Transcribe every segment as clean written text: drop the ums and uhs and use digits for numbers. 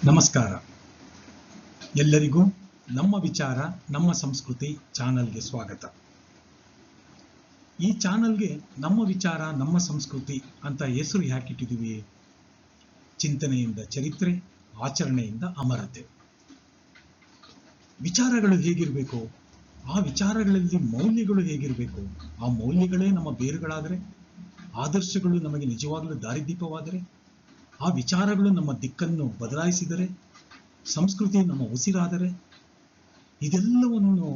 ನಮಸ್ಕಾರ. ಎಲ್ಲರಿಗೂ ನಮ್ಮ ವಿಚಾರ ನಮ್ಮ ಸಂಸ್ಕೃತಿ ಚಾನಲ್ಗೆ ಸ್ವಾಗತ. ಈ ಚಾನಲ್ಗೆ ನಮ್ಮ ವಿಚಾರ ನಮ್ಮ ಸಂಸ್ಕೃತಿ ಅಂತ ಹೆಸರು ಯಾಕಿಟ್ಟಿದ್ದೀವಿ? ಚಿಂತನೆಯಿಂದ ಚರಿತ್ರೆ, ಆಚರಣೆಯಿಂದ ಅಮರತೆ. ವಿಚಾರಗಳು ಹೇಗಿರಬೇಕು, ಆ ವಿಚಾರಗಳಲ್ಲಿ ಮೌಲ್ಯಗಳು ಹೇಗಿರಬೇಕು, ಆ ಮೌಲ್ಯಗಳೇ ನಮ್ಮ ಬೇರುಗಳಾದರೆ, ಆದರ್ಶಗಳು ನಮಗೆ ನಿಜವಾಗಲೂ ದಾರಿದೀಪವಾದರೆ, ಆ ವಿಚಾರಗಳು ನಮ್ಮ ದಿಕ್ಕನ್ನು ಬದಲಾಯಿಸಿದರೆ, ಸಂಸ್ಕೃತಿ ನಮ್ಮ ಉಸಿರಾದರೆ, ಇದೆಲ್ಲವನ್ನು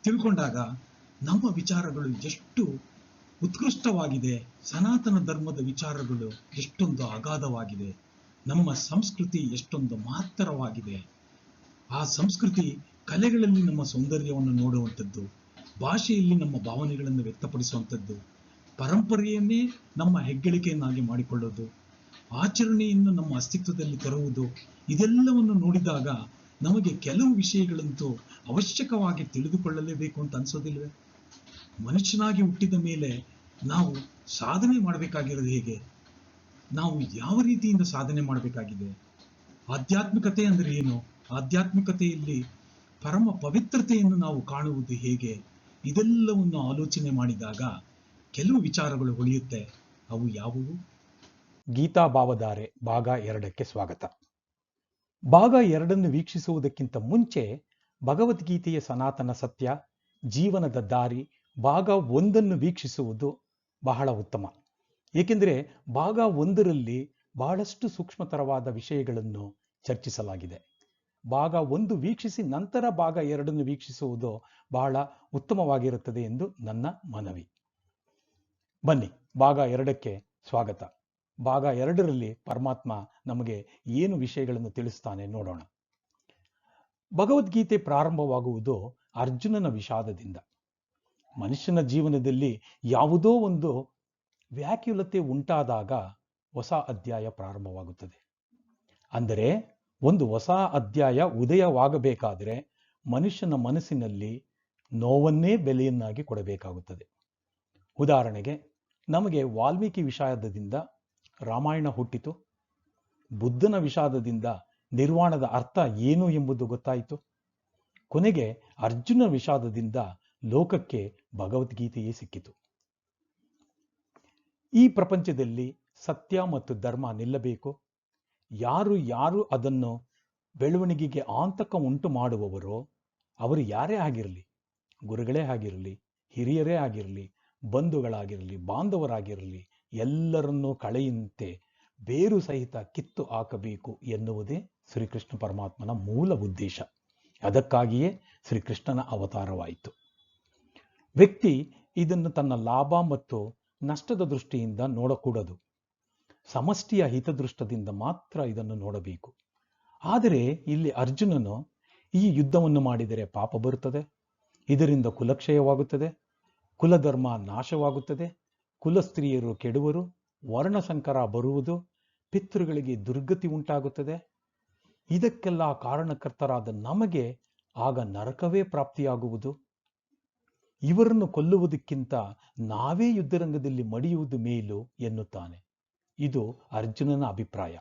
ತಿಳ್ಕೊಂಡಾಗ ನಮ್ಮ ವಿಚಾರಗಳು ಎಷ್ಟು ಉತ್ಕೃಷ್ಟವಾಗಿದೆ, ಸನಾತನ ಧರ್ಮದ ವಿಚಾರಗಳು ಎಷ್ಟೊಂದು ಅಗಾಧವಾಗಿದೆ, ನಮ್ಮ ಸಂಸ್ಕೃತಿ ಎಷ್ಟೊಂದು ಮಹತ್ತರವಾಗಿದೆ. ಆ ಸಂಸ್ಕೃತಿ ಕಲೆಗಳಲ್ಲಿ ನಮ್ಮ ಸೌಂದರ್ಯವನ್ನು ನೋಡುವಂಥದ್ದು, ಭಾಷೆಯಲ್ಲಿ ನಮ್ಮ ಭಾವನೆಗಳನ್ನು ವ್ಯಕ್ತಪಡಿಸುವಂಥದ್ದು, ಪರಂಪರೆಯನ್ನೇ ನಮ್ಮ ಹೆಗ್ಗಳಿಕೆಯನ್ನಾಗಿ ಮಾಡಿಕೊಳ್ಳೋದು, ಆಚರಣೆಯನ್ನು ನಮ್ಮ ಅಸ್ತಿತ್ವದಲ್ಲಿ ತರುವುದು, ಇದೆಲ್ಲವನ್ನು ನೋಡಿದಾಗ ನಮಗೆ ಕೆಲವು ವಿಷಯಗಳಂತೂ ಅವಶ್ಯಕವಾಗಿ ತಿಳಿದುಕೊಳ್ಳಲೇಬೇಕು ಅಂತ ಅನ್ಸೋದಿಲ್ವೇ? ಮನುಷ್ಯನಾಗಿ ಹುಟ್ಟಿದ ಮೇಲೆ ನಾವು ಸಾಧನೆ ಮಾಡಬೇಕಾಗಿರೋದು ಹೇಗೆ? ನಾವು ಯಾವ ರೀತಿಯಿಂದ ಸಾಧನೆ ಮಾಡಬೇಕಾಗಿದೆ? ಆಧ್ಯಾತ್ಮಿಕತೆ ಅಂದರೆ ಏನು? ಆಧ್ಯಾತ್ಮಿಕತೆಯಲ್ಲಿ ಪರಮ ಪವಿತ್ರತೆಯನ್ನು ನಾವು ಕಾಣುವುದು ಹೇಗೆ? ಇದೆಲ್ಲವನ್ನು ಆಲೋಚನೆ ಮಾಡಿದಾಗ ಕೆಲವು ವಿಚಾರಗಳು ಹೊಳೆಯುತ್ತೆ. ಅವು ಯಾವುವು? ಗೀತಾ ಭಾವಧಾರೆ ಭಾಗ 2ಕ್ಕೆ ಸ್ವಾಗತ. ಭಾಗ 2 ವೀಕ್ಷಿಸುವುದಕ್ಕಿಂತ ಮುಂಚೆ ಭಗವದ್ಗೀತೆಯ ಸನಾತನ ಸತ್ಯ, ಜೀವನದ ದಾರಿ ಭಾಗ 1 ವೀಕ್ಷಿಸುವುದು ಬಹಳ ಉತ್ತಮ. ಏಕೆಂದರೆ ಭಾಗ 1ರಲ್ಲಿ ಬಹಳಷ್ಟು ಸೂಕ್ಷ್ಮತರವಾದ ವಿಷಯಗಳನ್ನು ಚರ್ಚಿಸಲಾಗಿದೆ. ಭಾಗ 1 ವೀಕ್ಷಿಸಿ ನಂತರ ಭಾಗ 2 ವೀಕ್ಷಿಸುವುದು ಬಹಳ ಉತ್ತಮವಾಗಿರುತ್ತದೆ ಎಂದು ನನ್ನ ಮನವಿ. ಬನ್ನಿ, ಭಾಗ 2ಕ್ಕೆ ಸ್ವಾಗತ. ಭಾಗ 2ರಲ್ಲಿ ಪರಮಾತ್ಮ ನಮಗೆ ಏನು ವಿಷಯಗಳನ್ನು ತಿಳಿಸ್ತಾನೆ ನೋಡೋಣ. ಭಗವದ್ಗೀತೆ ಪ್ರಾರಂಭವಾಗುವುದು ಅರ್ಜುನನ ವಿಷಾದದಿಂದ. ಮನುಷ್ಯನ ಜೀವನದಲ್ಲಿ ಯಾವುದೋ ಒಂದು ವ್ಯಾಕುಲತೆ ಉಂಟಾದಾಗ ಹೊಸ ಅಧ್ಯಾಯ ಪ್ರಾರಂಭವಾಗುತ್ತದೆ. ಅಂದರೆ ಒಂದು ಹೊಸ ಅಧ್ಯಾಯ ಉದಯವಾಗಬೇಕಾದರೆ ಮನುಷ್ಯನ ಮನಸ್ಸಿನಲ್ಲಿ ನೋವನ್ನೇ ಬೆಲೆಯನ್ನಾಗಿ ಕೊಡಬೇಕಾಗುತ್ತದೆ. ಉದಾಹರಣೆಗೆ, ನಮಗೆ ವಾಲ್ಮೀಕಿ ವಿಷಾದದಿಂದ ರಾಮಾಯಣ ಹುಟ್ಟಿತು, ಬುದ್ಧನ ವಿಷಾದದಿಂದ ನಿರ್ವಾಣದ ಅರ್ಥ ಏನು ಎಂಬುದು ಗೊತ್ತಾಯಿತು, ಕೊನೆಗೆ ಅರ್ಜುನ ವಿಷಾದದಿಂದ ಲೋಕಕ್ಕೆ ಭಗವದ್ಗೀತೆಯೇ ಸಿಕ್ಕಿತು. ಈ ಪ್ರಪಂಚದಲ್ಲಿ ಸತ್ಯ ಮತ್ತು ಧರ್ಮ ನಿಲ್ಲಬೇಕು. ಯಾರು ಅದನ್ನು ಬೆಳವಣಿಗೆಗೆ ಆತಂಕ ಉಂಟು ಮಾಡುವವರೋ ಅವರು ಯಾರೇ ಆಗಿರಲಿ, ಗುರುಗಳೇ ಆಗಿರಲಿ, ಹಿರಿಯರೇ ಆಗಿರಲಿ, ಬಂಧುಗಳಾಗಿರಲಿ, ಬಾಂಧವರಾಗಿರಲಿ, ಎಲ್ಲರನ್ನೂ ಕಳೆಯಂತೆ ಬೇರು ಸಹಿತ ಕಿತ್ತು ಹಾಕಬೇಕು ಎನ್ನುವುದೇ ಶ್ರೀಕೃಷ್ಣ ಪರಮಾತ್ಮನ ಮೂಲ ಉದ್ದೇಶ. ಅದಕ್ಕಾಗಿಯೇ ಶ್ರೀಕೃಷ್ಣನ ಅವತಾರವಾಯಿತು. ವ್ಯಕ್ತಿ ಇದನ್ನು ತನ್ನ ಲಾಭ ಮತ್ತು ನಷ್ಟದ ದೃಷ್ಟಿಯಿಂದ ನೋಡಕೂಡದು. ಸಮಷ್ಟಿಯ ಹಿತದೃಷ್ಟದಿಂದ ಮಾತ್ರ ಇದನ್ನು ನೋಡಬೇಕು. ಆದರೆ ಇಲ್ಲಿ ಅರ್ಜುನನು ಈ ಯುದ್ಧವನ್ನು ಮಾಡಿದರೆ ಪಾಪ ಬರುತ್ತದೆ, ಇದರಿಂದ ಕುಲಕ್ಷಯವಾಗುತ್ತದೆ, ಕುಲಧರ್ಮ ನಾಶವಾಗುತ್ತದೆ, ಕುಲಸ್ತ್ರೀಯರು ಕೆಡುವರು, ವರ್ಣಸಂಕರ ಬರುವುದು, ಪಿತೃಗಳಿಗೆ ದುರ್ಗತಿ ಉಂಟಾಗುತ್ತದೆ, ಇದಕ್ಕೆಲ್ಲ ಕಾರಣಕರ್ತರಾದ ನಮಗೆ ಆಗ ನರಕವೇ ಪ್ರಾಪ್ತಿಯಾಗುವುದು, ಇವರನ್ನು ಕೊಲ್ಲುವುದಕ್ಕಿಂತ ನಾವೇ ಯುದ್ಧರಂಗದಲ್ಲಿ ಮಡಿಯುವುದು ಮೇಲು ಎನ್ನುತ್ತಾನೆ. ಇದು ಅರ್ಜುನನ ಅಭಿಪ್ರಾಯ.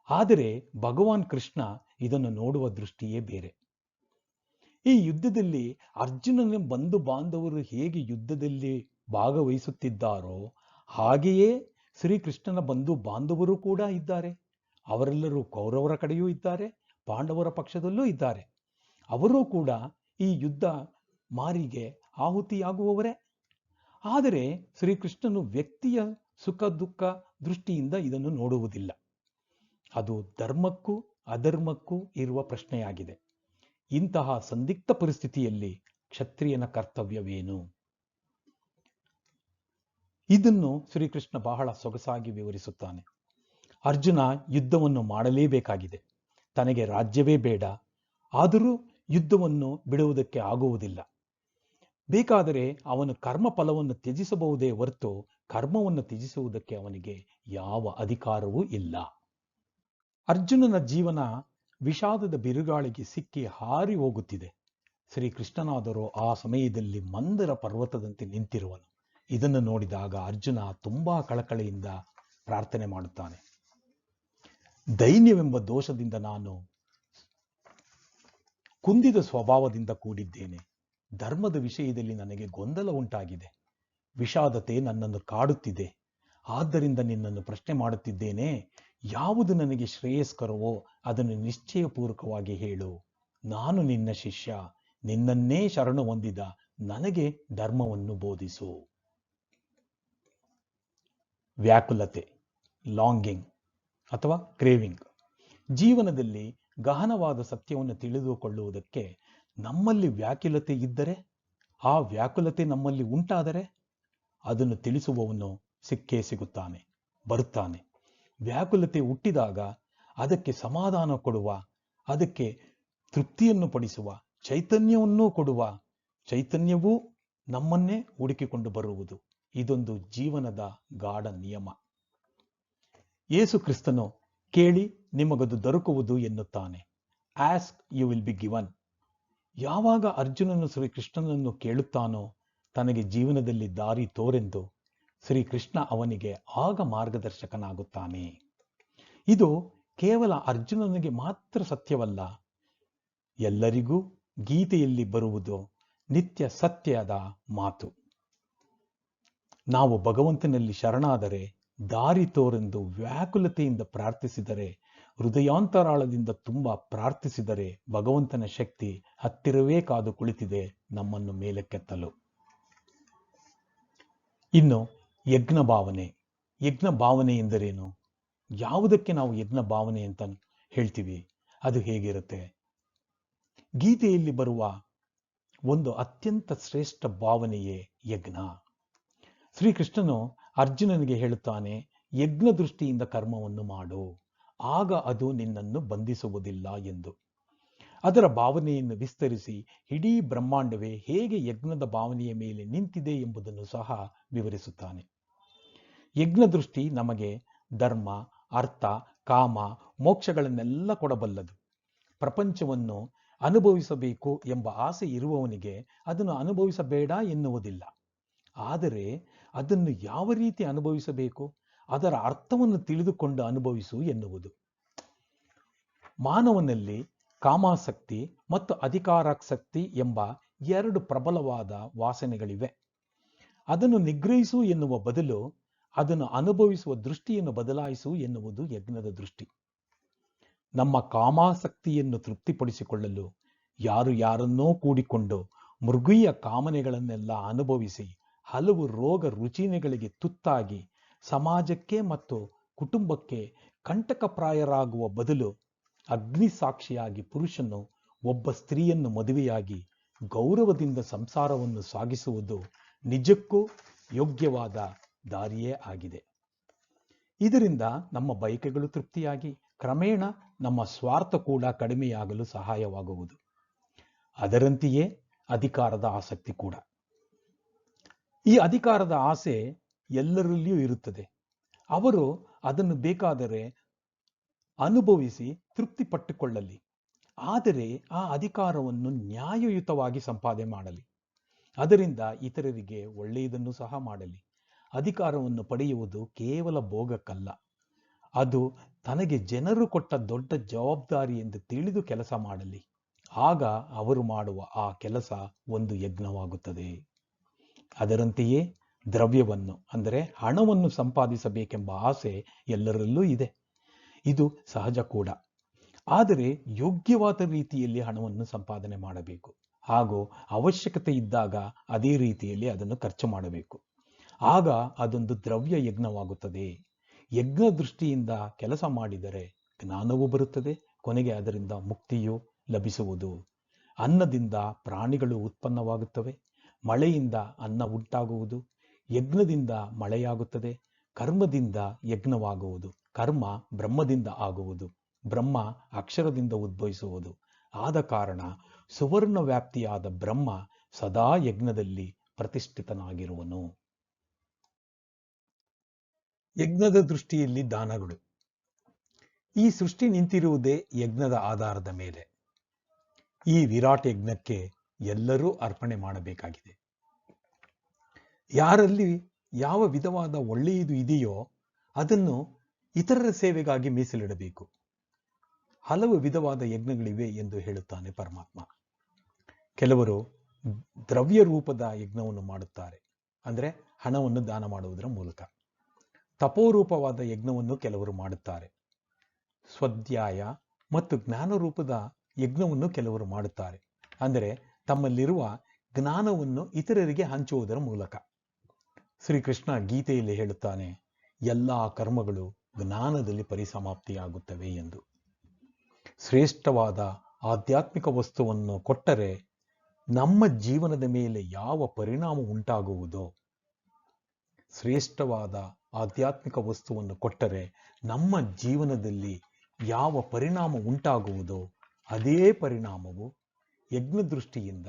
ಆದರೆ ಭಗವಾನ್ ಕೃಷ್ಣ ಇದನ್ನು ನೋಡುವ ದೃಷ್ಟಿಯೇ ಬೇರೆ. ಈ ಯುದ್ಧದಲ್ಲಿ ಅರ್ಜುನನ ಬಂಧು ಬಾಂಧವರು ಹೇಗೆ ಯುದ್ಧದಲ್ಲಿ ಭಾಗವಹಿಸುತ್ತಿದ್ದಾರೋ ಹಾಗೆಯೇ ಶ್ರೀಕೃಷ್ಣನ ಬಂಧು ಬಾಂಧವರು ಕೂಡ ಇದ್ದಾರೆ. ಅವರೆಲ್ಲರೂ ಕೌರವರ ಕಡೆಯೂ ಇದ್ದಾರೆ, ಪಾಂಡವರ ಪಕ್ಷದಲ್ಲೂ ಇದ್ದಾರೆ. ಅವರೂ ಕೂಡ ಈ ಯುದ್ಧ ಮಾರಿಗೆ ಆಹುತಿಯಾಗುವವರೇ. ಆದರೆ ಶ್ರೀಕೃಷ್ಣನು ವ್ಯಕ್ತಿಯ ಸುಖ ದುಃಖ ದೃಷ್ಟಿಯಿಂದ ಇದನ್ನು ನೋಡುವುದಿಲ್ಲ. ಅದು ಧರ್ಮಕ್ಕೂ ಅಧರ್ಮಕ್ಕೂ ಇರುವ ಪ್ರಶ್ನೆಯಾಗಿದೆ. ಇಂತಹ ಸಂದಿಗ್ಧ ಪರಿಸ್ಥಿತಿಯಲ್ಲಿ ಕ್ಷತ್ರಿಯನ ಕರ್ತವ್ಯವೇನು? ಇದನ್ನು ಶ್ರೀಕೃಷ್ಣ ಬಹಳ ಸೊಗಸಾಗಿ ವಿವರಿಸುತ್ತಾನೆ. ಅರ್ಜುನ ಯುದ್ಧವನ್ನು ಮಾಡಲೇಬೇಕಾಗಿದೆ. ತನಗೆ ರಾಜ್ಯವೇ ಬೇಡ, ಆದರೂ ಯುದ್ಧವನ್ನು ಬಿಡುವುದಕ್ಕೆ ಆಗುವುದಿಲ್ಲ. ಬೇಕಾದರೆ ಅವನು ಕರ್ಮ ಫಲವನ್ನು ತ್ಯಜಿಸಬಹುದೇ ಹೊರತು ಕರ್ಮವನ್ನು ತ್ಯಜಿಸುವುದಕ್ಕೆ ಅವನಿಗೆ ಯಾವ ಅಧಿಕಾರವೂ ಇಲ್ಲ. ಅರ್ಜುನನ ಜೀವನ ವಿಷಾದದ ಬಿರುಗಾಳಿಗೆ ಸಿಕ್ಕಿ ಹಾರಿ ಹೋಗುತ್ತಿದೆ. ಶ್ರೀಕೃಷ್ಣನಾದರೂ ಆ ಸಮಯದಲ್ಲಿ ಮಂದರ ಪರ್ವತದಂತೆ ನಿಂತಿರುವನು. ಇದನ್ನು ನೋಡಿದಾಗ ಅರ್ಜುನ ತುಂಬಾ ಕಳಕಳಿಯಿಂದ ಪ್ರಾರ್ಥನೆ ಮಾಡುತ್ತಾನೆ. ದೈನ್ಯವೆಂಬ ದೋಷದಿಂದ ನಾನು ಕುಂದಿದ ಸ್ವಭಾವದಿಂದ ಕೂಡಿದ್ದೇನೆ. ಧರ್ಮದ ವಿಷಯದಲ್ಲಿ ನನಗೆ ಗೊಂದಲ ಉಂಟಾಗಿದೆ. ವಿಷಾದತೆ ನನ್ನನ್ನು ಕಾಡುತ್ತಿದೆ. ಆದ್ದರಿಂದ ನಿನ್ನನ್ನು ಪ್ರಶ್ನೆ ಮಾಡುತ್ತಿದ್ದೇನೆ. ಯಾವುದು ನನಗೆ ಶ್ರೇಯಸ್ಕರವೋ ಅದನ್ನು ನಿಶ್ಚಯಪೂರ್ವಕವಾಗಿ ಹೇಳು. ನಾನು ನಿನ್ನ ಶಿಷ್ಯ, ನಿನ್ನನ್ನೇ ಶರಣು ಹೊಂದಿದ ನನಗೆ ಧರ್ಮವನ್ನು ಬೋಧಿಸು. ವ್ಯಾಕುಲತೆ, ಲಾಂಗಿಂಗ್ ಅಥವಾ ಕ್ರೇವಿಂಗ್. ಜೀವನದಲ್ಲಿ ಗಹನವಾದ ಸತ್ಯವನ್ನು ತಿಳಿದುಕೊಳ್ಳುವುದಕ್ಕೆ ನಮ್ಮಲ್ಲಿ ವ್ಯಾಕುಲತೆ ಇದ್ದರೆ, ಆ ವ್ಯಾಕುಲತೆ ನಮ್ಮಲ್ಲಿ ಉಂಟಾದರೆ ಅದನ್ನು ತಿಳಿಸುವವನು ಸಿಕ್ಕೇ ಸಿಗುತ್ತಾನೆ, ಬರುತ್ತಾನೆ. ವ್ಯಾಕುಲತೆ ಹುಟ್ಟಿದಾಗ ಅದಕ್ಕೆ ಸಮಾಧಾನ ಕೊಡುವ, ಅದಕ್ಕೆ ತೃಪ್ತಿಯನ್ನು ಪಡಿಸುವ, ಚೈತನ್ಯವನ್ನೂ ಕೊಡುವ ಚೈತನ್ಯವೂ ನಮ್ಮನ್ನೇ ಹುಡುಕಿಕೊಂಡು ಬರುವುದು. ಇದೊಂದು ಜೀವನದ ಗಾಢ ನಿಯಮ. ಯೇಸು ಕ್ರಿಸ್ತನು ಕೇಳಿ ನಿಮಗದು ದೊರಕುವುದು ಎನ್ನುತ್ತಾನೆ. Ask you will be given. ಯಾವಾಗ ಅರ್ಜುನನು ಶ್ರೀಕೃಷ್ಣನನ್ನು ಕೇಳುತ್ತಾನೋ ತನಗೆ ಜೀವನದಲ್ಲಿ ದಾರಿ ತೋರೆಂದು, ಶ್ರೀಕೃಷ್ಣ ಅವನಿಗೆ ಆಗ ಮಾರ್ಗದರ್ಶಕನಾಗುತ್ತಾನೆ. ಇದು ಕೇವಲ ಅರ್ಜುನನಿಗೆ ಮಾತ್ರ ಸತ್ಯವಲ್ಲ, ಎಲ್ಲರಿಗೂ ಗೀತೆಯಲ್ಲಿ ಬರುವುದು ನಿತ್ಯ ಸತ್ಯದ ಮಾತು. ನಾವು ಭಗವಂತನಲ್ಲಿ ಶರಣಾದರೆ, ದಾರಿ ತೋರೆಂದು ವ್ಯಾಕುಲತೆಯಿಂದ ಪ್ರಾರ್ಥಿಸಿದರೆ, ಹೃದಯಾಂತರಾಳದಿಂದ ತುಂಬ ಪ್ರಾರ್ಥಿಸಿದರೆ ಭಗವಂತನ ಶಕ್ತಿ ಹತ್ತಿರವೇ ಕಾದು ಕುಳಿತಿದೆ ನಮ್ಮನ್ನು ಮೇಲಕ್ಕೆತ್ತಲು. ಇನ್ನು ಯಜ್ಞ ಭಾವನೆ. ಯಜ್ಞ ಭಾವನೆ ಎಂದರೇನು? ಯಾವುದಕ್ಕೆ ನಾವು ಯಜ್ಞ ಭಾವನೆ ಅಂತ ಹೇಳ್ತೀವಿ? ಅದು ಹೇಗಿರುತ್ತೆ? ಗೀತೆಯಲ್ಲಿ ಬರುವ ಒಂದು ಅತ್ಯಂತ ಶ್ರೇಷ್ಠ ಭಾವನೆಯೇ ಯಜ್ಞ. ಶ್ರೀಕೃಷ್ಣನು ಅರ್ಜುನನಿಗೆ ಹೇಳುತ್ತಾನೆ, ಯಜ್ಞ ದೃಷ್ಟಿಯಿಂದ ಕರ್ಮವನ್ನು ಮಾಡು, ಆಗ ಅದು ನಿನ್ನನ್ನು ಬಂಧಿಸುವುದಿಲ್ಲ ಎಂದು. ಅದರ ಭಾವನೆಯನ್ನು ವಿಸ್ತರಿಸಿ ಇಡೀ ಬ್ರಹ್ಮಾಂಡವೇ ಹೇಗೆ ಯಜ್ಞದ ಭಾವನೆಯ ಮೇಲೆ ನಿಂತಿದೆ ಎಂಬುದನ್ನು ಸಹ ವಿವರಿಸುತ್ತಾನೆ. ಯಜ್ಞ ದೃಷ್ಟಿ ನಮಗೆ ಧರ್ಮ, ಅರ್ಥ, ಕಾಮ, ಮೋಕ್ಷಗಳನ್ನೆಲ್ಲ ಕೊಡಬಲ್ಲದು. ಪ್ರಪಂಚವನ್ನು ಅನುಭವಿಸಬೇಕು ಎಂಬ ಆಸೆ ಇರುವವನಿಗೆ ಅದನ್ನು ಅನುಭವಿಸಬೇಡ ಎನ್ನುವುದಿಲ್ಲ. ಆದರೆ ಅದನ್ನು ಯಾವ ರೀತಿ ಅನುಭವಿಸಬೇಕು, ಅದರ ಅರ್ಥವನ್ನು ತಿಳಿದುಕೊಂಡು ಅನುಭವಿಸು ಎನ್ನುವುದು. ಮಾನವನಲ್ಲಿ ಕಾಮಾಸಕ್ತಿ ಮತ್ತು ಅಧಿಕಾರಾಸಕ್ತಿ ಎಂಬ ಎರಡು ಪ್ರಬಲವಾದ ವಾಸನೆಗಳಿವೆ. ಅದನ್ನು ನಿಗ್ರಹಿಸು ಎನ್ನುವ ಬದಲು ಅದನ್ನು ಅನುಭವಿಸುವ ದೃಷ್ಟಿಯನ್ನು ಬದಲಾಯಿಸು ಎನ್ನುವುದು ಯಜ್ಞದ ದೃಷ್ಟಿ. ನಮ್ಮ ಕಾಮಾಸಕ್ತಿಯನ್ನು ತೃಪ್ತಿಪಡಿಸಿಕೊಳ್ಳಲು ಯಾರನ್ನೋ ಕೂಡಿಕೊಂಡು ಮೃಗೀಯ ಕಾಮನೆಗಳನ್ನೆಲ್ಲ ಅನುಭವಿಸಿ ಹಲವು ರೋಗ ರುಜಿನಗಳಿಗೆ ತುತ್ತಾಗಿ ಸಮಾಜಕ್ಕೆ ಮತ್ತು ಕುಟುಂಬಕ್ಕೆ ಕಂಟಕಪ್ರಾಯರಾಗುವ ಬದಲು ಅಗ್ನಿ ಸಾಕ್ಷಿಯಾಗಿ ಪುರುಷನು ಒಬ್ಬ ಸ್ತ್ರೀಯನ್ನು ಮದುವೆಯಾಗಿ ಗೌರವದಿಂದ ಸಂಸಾರವನ್ನು ಸಾಗಿಸುವುದು ನಿಜಕ್ಕೂ ಯೋಗ್ಯವಾದ ದಾರಿಯೇ ಆಗಿದೆ. ಇದರಿಂದ ನಮ್ಮ ಬಯಕೆಗಳು ತೃಪ್ತಿಯಾಗಿ ಕ್ರಮೇಣ ನಮ್ಮ ಸ್ವಾರ್ಥ ಕೂಡ ಕಡಿಮೆಯಾಗಲು ಸಹಾಯವಾಗುವುದು. ಅದರಂತೆಯೇ ಅಧಿಕಾರದ ಆಸಕ್ತಿ ಕೂಡ. ಈ ಅಧಿಕಾರದ ಆಸೆ ಎಲ್ಲರಲ್ಲಿಯೂ ಇರುತ್ತದೆ. ಅವರು ಅದನ್ನು ಬೇಕಾದರೆ ಅನುಭವಿಸಿ ತೃಪ್ತಿಪಟ್ಟುಕೊಳ್ಳಲಿ, ಆದರೆ ಆ ಅಧಿಕಾರವನ್ನು ನ್ಯಾಯಯುತವಾಗಿ ಸಂಪಾದನೆ ಮಾಡಲಿ, ಅದರಿಂದ ಇತರರಿಗೆ ಒಳ್ಳೆಯದನ್ನು ಸಹ ಮಾಡಲಿ. ಅಧಿಕಾರವನ್ನು ಪಡೆಯುವುದು ಕೇವಲ ಭೋಗಕ್ಕಲ್ಲ, ಅದು ತನಗೆ ಜನರು ಕೊಟ್ಟ ದೊಡ್ಡ ಜವಾಬ್ದಾರಿ ಎಂದು ತಿಳಿದು ಕೆಲಸ ಮಾಡಲಿ. ಆಗ ಅವರು ಮಾಡುವ ಆ ಕೆಲಸ ಒಂದು ಯಜ್ಞವಾಗುತ್ತದೆ. ಅದರಂತೆಯೇ ದ್ರವ್ಯವನ್ನು ಅಂದರೆ ಹಣವನ್ನು ಸಂಪಾದಿಸಬೇಕೆಂಬ ಆಸೆ ಎಲ್ಲರಲ್ಲೂ ಇದೆ. ಇದು ಸಹಜ ಕೂಡ. ಆದರೆ ಯೋಗ್ಯವಾದ ರೀತಿಯಲ್ಲಿ ಹಣವನ್ನು ಸಂಪಾದನೆ ಮಾಡಬೇಕು ಹಾಗೂ ಅವಶ್ಯಕತೆ ಇದ್ದಾಗ ಅದೇ ರೀತಿಯಲ್ಲಿ ಅದನ್ನು ಖರ್ಚು ಮಾಡಬೇಕು. ಆಗ ಅದೊಂದು ದ್ರವ್ಯ ಯಜ್ಞವಾಗುತ್ತದೆ. ಯಜ್ಞ ದೃಷ್ಟಿಯಿಂದ ಕೆಲಸ ಮಾಡಿದರೆ ಜ್ಞಾನವೂ ಬರುತ್ತದೆ, ಕೊನೆಗೆ ಅದರಿಂದ ಮುಕ್ತಿಯೂ ಲಭಿಸುವುದು. ಅನ್ನದಿಂದ ಪ್ರಾಣಿಗಳು ಉತ್ಪನ್ನವಾಗುತ್ತವೆ, ಮಳೆಯಿಂದ ಅನ್ನ ಉಂಟಾಗುವುದು, ಯಜ್ಞದಿಂದ ಮಳೆಯಾಗುತ್ತದೆ, ಕರ್ಮದಿಂದ ಯಜ್ಞವಾಗುವುದು, ಕರ್ಮ ಬ್ರಹ್ಮದಿಂದ ಆಗುವುದು, ಬ್ರಹ್ಮ ಅಕ್ಷರದಿಂದ ಉದ್ಭವಿಸುವುದು. ಆದ ಕಾರಣ ಸುವರ್ಣ ವ್ಯಾಪ್ತಿಯಾದ ಬ್ರಹ್ಮ ಸದಾ ಯಜ್ಞದಲ್ಲಿ ಪ್ರತಿಷ್ಠಿತನಾಗಿರುವನು. ಯಜ್ಞದ ದೃಷ್ಟಿಯಲ್ಲಿ ದಾನಗಳು. ಈ ಸೃಷ್ಟಿ ನಿಂತಿರುವುದೇ ಯಜ್ಞದ ಆಧಾರದ ಮೇಲೆ. ಈ ವಿರಾಟ್ ಯಜ್ಞಕ್ಕೆ ಎಲ್ಲರೂ ಅರ್ಪಣೆ ಮಾಡಬೇಕಾಗಿದೆ. ಯಾರಲ್ಲಿ ಯಾವ ವಿಧವಾದ ಒಳ್ಳೆಯದು ಇದೆಯೋ ಅದನ್ನು ಇತರರ ಸೇವೆಗಾಗಿ ಮೀಸಲಿಡಬೇಕು. ಹಲವು ವಿಧವಾದ ಯಜ್ಞಗಳಿವೆ ಎಂದು ಹೇಳುತ್ತಾನೆ ಪರಮಾತ್ಮ. ಕೆಲವರು ದ್ರವ್ಯ ರೂಪದ ಯಜ್ಞವನ್ನು ಮಾಡುತ್ತಾರೆ, ಅಂದರೆ ಹಣವನ್ನು ದಾನ ಮಾಡುವುದರ ಮೂಲಕ. ತಪೋರೂಪವಾದ ಯಜ್ಞವನ್ನು ಕೆಲವರು ಮಾಡುತ್ತಾರೆ. ಸ್ವಾಧ್ಯಾಯ ಮತ್ತು ಜ್ಞಾನ ರೂಪದ ಯಜ್ಞವನ್ನು ಕೆಲವರು ಮಾಡುತ್ತಾರೆ, ಅಂದರೆ ತಮ್ಮಲ್ಲಿರುವ ಜ್ಞಾನವನ್ನು ಇತರರಿಗೆ ಹಂಚುವುದರ ಮೂಲಕ. ಶ್ರೀಕೃಷ್ಣ ಗೀತೆಯಲ್ಲಿ ಹೇಳುತ್ತಾನೆ, ಎಲ್ಲ ಕರ್ಮಗಳು ಜ್ಞಾನದಲ್ಲಿ ಪರಿಸಮಾಪ್ತಿಯಾಗುತ್ತವೆ ಎಂದು. ಶ್ರೇಷ್ಠವಾದ ಆಧ್ಯಾತ್ಮಿಕ ವಸ್ತುವನ್ನು ಕೊಟ್ಟರೆ ನಮ್ಮ ಜೀವನದ ಮೇಲೆ ಯಾವ ಪರಿಣಾಮ ಉಂಟಾಗುವುದೋ, ಶ್ರೇಷ್ಠವಾದ ಆಧ್ಯಾತ್ಮಿಕ ವಸ್ತುವನ್ನು ಕೊಟ್ಟರೆ ನಮ್ಮ ಜೀವನದಲ್ಲಿ ಯಾವ ಪರಿಣಾಮ ಉಂಟಾಗುವುದೋ ಅದೇ ಪರಿಣಾಮವು ಯಜ್ಞ ದೃಷ್ಟಿಯಿಂದ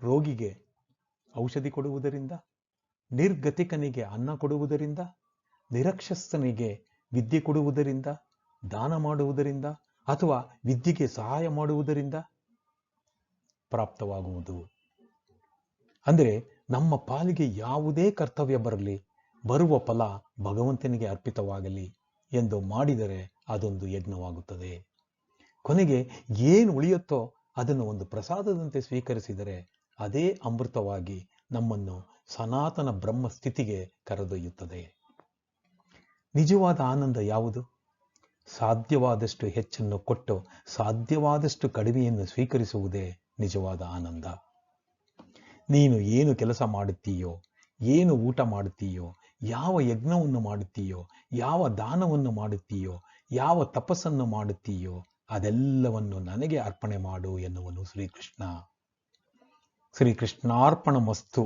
ರೋಗಿಗೆ ಔಷಧಿ ಕೊಡುವುದರಿಂದ, ನಿರ್ಗತಿಕನಿಗೆ ಅನ್ನ ಕೊಡುವುದರಿಂದ, ನಿರಕ್ಷಸ್ಥನಿಗೆ ವಿದ್ಯೆ ಕೊಡುವುದರಿಂದ, ದಾನ ಮಾಡುವುದರಿಂದ ಅಥವಾ ವಿದ್ಯೆಗೆ ಸಹಾಯ ಮಾಡುವುದರಿಂದ ಪ್ರಾಪ್ತವಾಗುವುದು. ಅಂದರೆ ನಮ್ಮ ಪಾಲಿಗೆ ಯಾವುದೇ ಕರ್ತವ್ಯ ಬರಲಿ, ಬರುವ ಫಲ ಭಗವಂತನಿಗೆ ಅರ್ಪಿತವಾಗಲಿ ಎಂದು ಮಾಡಿದರೆ ಅದೊಂದು ಯಜ್ಞವಾಗುತ್ತದೆ. ಕೊನೆಗೆ ಏನು ಉಳಿಯುತ್ತೋ ಅದನ್ನು ಒಂದು ಪ್ರಸಾದದಂತೆ ಸ್ವೀಕರಿಸಿದರೆ ಅದೇ ಅಮೃತವಾಗಿ ನಮ್ಮನ್ನು ಸನಾತನ ಬ್ರಹ್ಮ ಸ್ಥಿತಿಗೆ ಕರೆದೊಯ್ಯುತ್ತದೆ. ನಿಜವಾದ ಆನಂದ ಯಾವುದು? ಸಾಧ್ಯವಾದಷ್ಟು ಹೆಚ್ಚನ್ನು ಕೊಟ್ಟು ಸಾಧ್ಯವಾದಷ್ಟು ಕಡಿಮೆಯನ್ನು ಸ್ವೀಕರಿಸುವುದೇ ನಿಜವಾದ ಆನಂದ. ನೀನು ಏನು ಕೆಲಸ ಮಾಡುತ್ತೀಯೋ, ಏನು ಊಟ ಮಾಡುತ್ತೀಯೋ, ಯಾವ ಯಜ್ಞವನ್ನು ಮಾಡುತ್ತೀಯೋ, ಯಾವ ದಾನವನ್ನು ಮಾಡುತ್ತೀಯೋ, ಯಾವ ತಪಸ್ಸನ್ನು ಮಾಡುತ್ತೀಯೋ ಅದೆಲ್ಲವನ್ನು ನನಗೆ ಅರ್ಪಣೆ ಮಾಡು ಎನ್ನುವನು ಶ್ರೀಕೃಷ್ಣ. ಶ್ರೀಕೃಷ್ಣಾರ್ಪಣ ಮಸ್ತು.